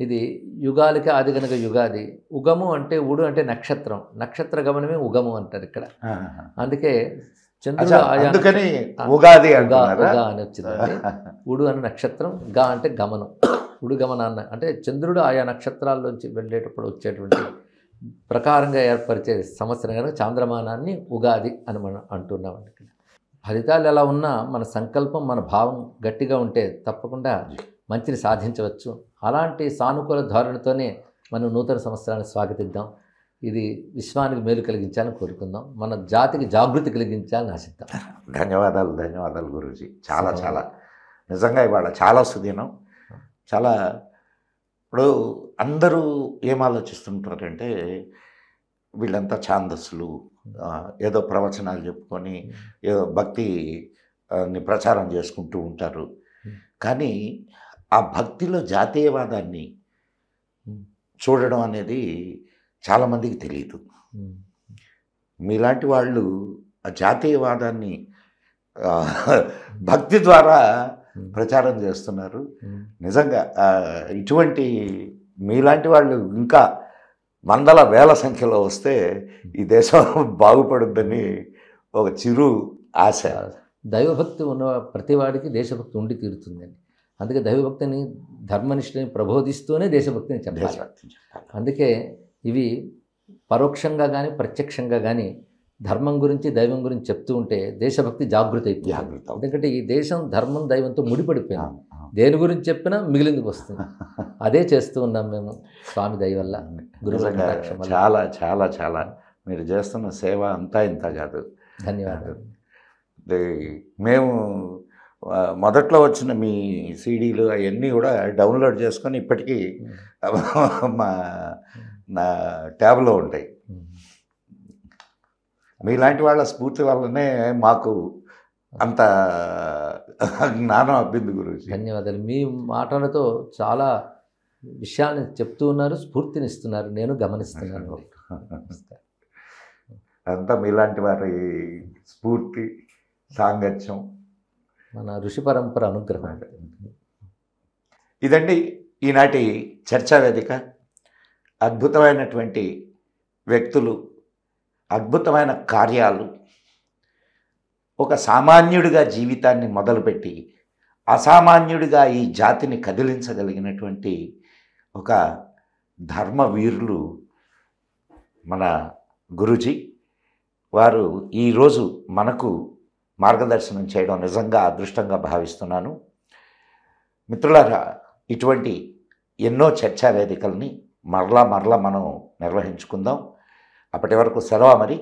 ఇది యుగాలకి ఆది గనక యుగాది. ఉగము అంటే ఉడు అంటే నక్షత్రం, నక్షత్ర గమనమే ఉగము అంటారు ఇక్కడ. అందుకే చంద్రుడు అందుకని ఉగాది ఉగా అని వచ్చిందండి. ఉడు అనే నక్షత్రం, గా అంటే గమనం, ఉడు గమనాన్న అంటే చంద్రుడు ఆయా నక్షత్రాల్లోంచి వెళ్ళేటప్పుడు వచ్చేటువంటి ప్రకారంగా ఏర్పరిచే సంవత్సరం కనుక చాంద్రమానాన్ని ఉగాది అని మనం అంటున్నామండి. ఇక్కడ ఫలితాలు ఎలా ఉన్నా మన సంకల్పం, మన భావం గట్టిగా ఉంటే తప్పకుండా మంచిని సాధించవచ్చు. అలాంటి సానుకూల ధోరణితోనే మనం నూతన సంవత్సరాన్ని స్వాగతిద్దాం. ఇది విశ్వానికి మేలు కలిగించాలని కోరుకుందాం. మన జాతికి జాగృతి కలిగించాలని ఆశిద్దాం. ధన్యవాదాలు, ధన్యవాదాలు గురూజీ. చాలా చాలా నిజంగా ఇవాళ చాలా సుదినం. చాలా ఇప్పుడు అందరూ ఏం ఆలోచిస్తుంటారంటే వీళ్ళంతా ఛాందస్సులు, ఏదో ప్రవచనాలు చెప్పుకొని ఏదో భక్తిని ప్రచారం చేసుకుంటూ ఉంటారు. కానీ ఆ భక్తిలో జాతీయవాదాన్ని చూడడం అనేది చాలామందికి తెలియదు. మీలాంటి వాళ్ళు ఆ జాతీయవాదాన్ని భక్తి ద్వారా ప్రచారం చేస్తున్నారు. నిజంగా ఇటువంటి మీలాంటి వాళ్ళు ఇంకా వందల వేల సంఖ్యలో వస్తే ఈ దేశం బాగుపడుద్దని ఒక చిరు ఆశ. దైవభక్తి ఉన్న ప్రతివాడికి దేశభక్తి ఉండి తీరుతుందండి. అందుకే దైవభక్తిని, ధర్మనిష్ఠని ప్రబోధిస్తూనే దేశభక్తిని చెప్పాలి. అందుకే ఇవి పరోక్షంగా కానీ ప్రత్యక్షంగా కానీ ధర్మం గురించి, దైవం గురించి చెప్తూ ఉంటే దేశభక్తి జాగృతి అయిపోయింది. ఎందుకంటే ఈ దేశం ధర్మం, దైవంతో ముడిపడిపోయింది. దేని గురించి చెప్పినా మిగిలిందికి వస్తుంది. అదే చేస్తూ ఉన్నాం మేము స్వామి దయ వల్ల, గురువు కటాక్షం వల్ల. చాలా చాలా చాలా మీరు చేస్తున్న సేవ అంతా ఇంత కాదు. ధన్యవాదాలు. మేము మొదట్లో వచ్చిన మీ సీడీలు అవన్నీ కూడా డౌన్లోడ్ చేసుకొని ఇప్పటికీ నా ట్యాబ్లో ఉంటాయి. మీలాంటి వాళ్ళ స్ఫూర్తి వల్లనే మాకు అంత జ్ఞానం అబ్బింది గురించి. ధన్యవాదాలు. మీ మాటలతో చాలా విషయాన్ని చెప్తూ ఉన్నారు, స్ఫూర్తినిస్తున్నారు, నేను గమనిస్తున్నాను. అంతా మీలాంటి వారి స్ఫూర్తి, సాంగత్యం, మన ఋషి పరంపర అనుగ్రహం. ఇదండి ఈనాటి చర్చా వేదిక. అద్భుతమైనటువంటి వ్యక్తులు, అద్భుతమైన కార్యాలు, ఒక సామాన్యుడిగా జీవితాన్ని మొదలుపెట్టి అసామాన్యుడిగా ఈ జాతిని కదిలించగలిగినటువంటి ఒక ధర్మవీరులు మన గురూజీ. వారు ఈరోజు మనకు మార్గదర్శనం చేయడం నిజంగా అదృష్టంగా భావిస్తున్నాను. మిత్రులారా, ఇటువంటి ఎన్నో చర్చా వేదికల్ని మరలా మనం నిర్వహించుకుందాం. అప్పటి వరకు సెలవు. మరి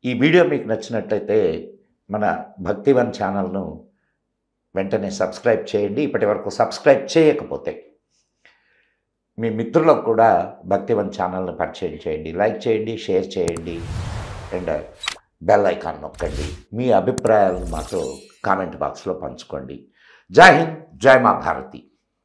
ఈ వీడియో మీకు నచ్చినట్లయితే మన భక్తివన్ ఛానల్ను వెంటనే సబ్స్క్రైబ్ చేయండి. ఇప్పటి వరకు సబ్స్క్రైబ్ చేయకపోతే మీ మిత్రులకు కూడా భక్తివన్ ఛానల్ని పరిచయం చేయండి, లైక్ చేయండి, షేర్ చేయండి, అండ్ బెల్ ఐకాన్ నొక్కండి. మీ అభిప్రాయాలను మాతో కామెంట్ బాక్స్లో పంచుకోండి. జై హింద్, జై మా భారతి.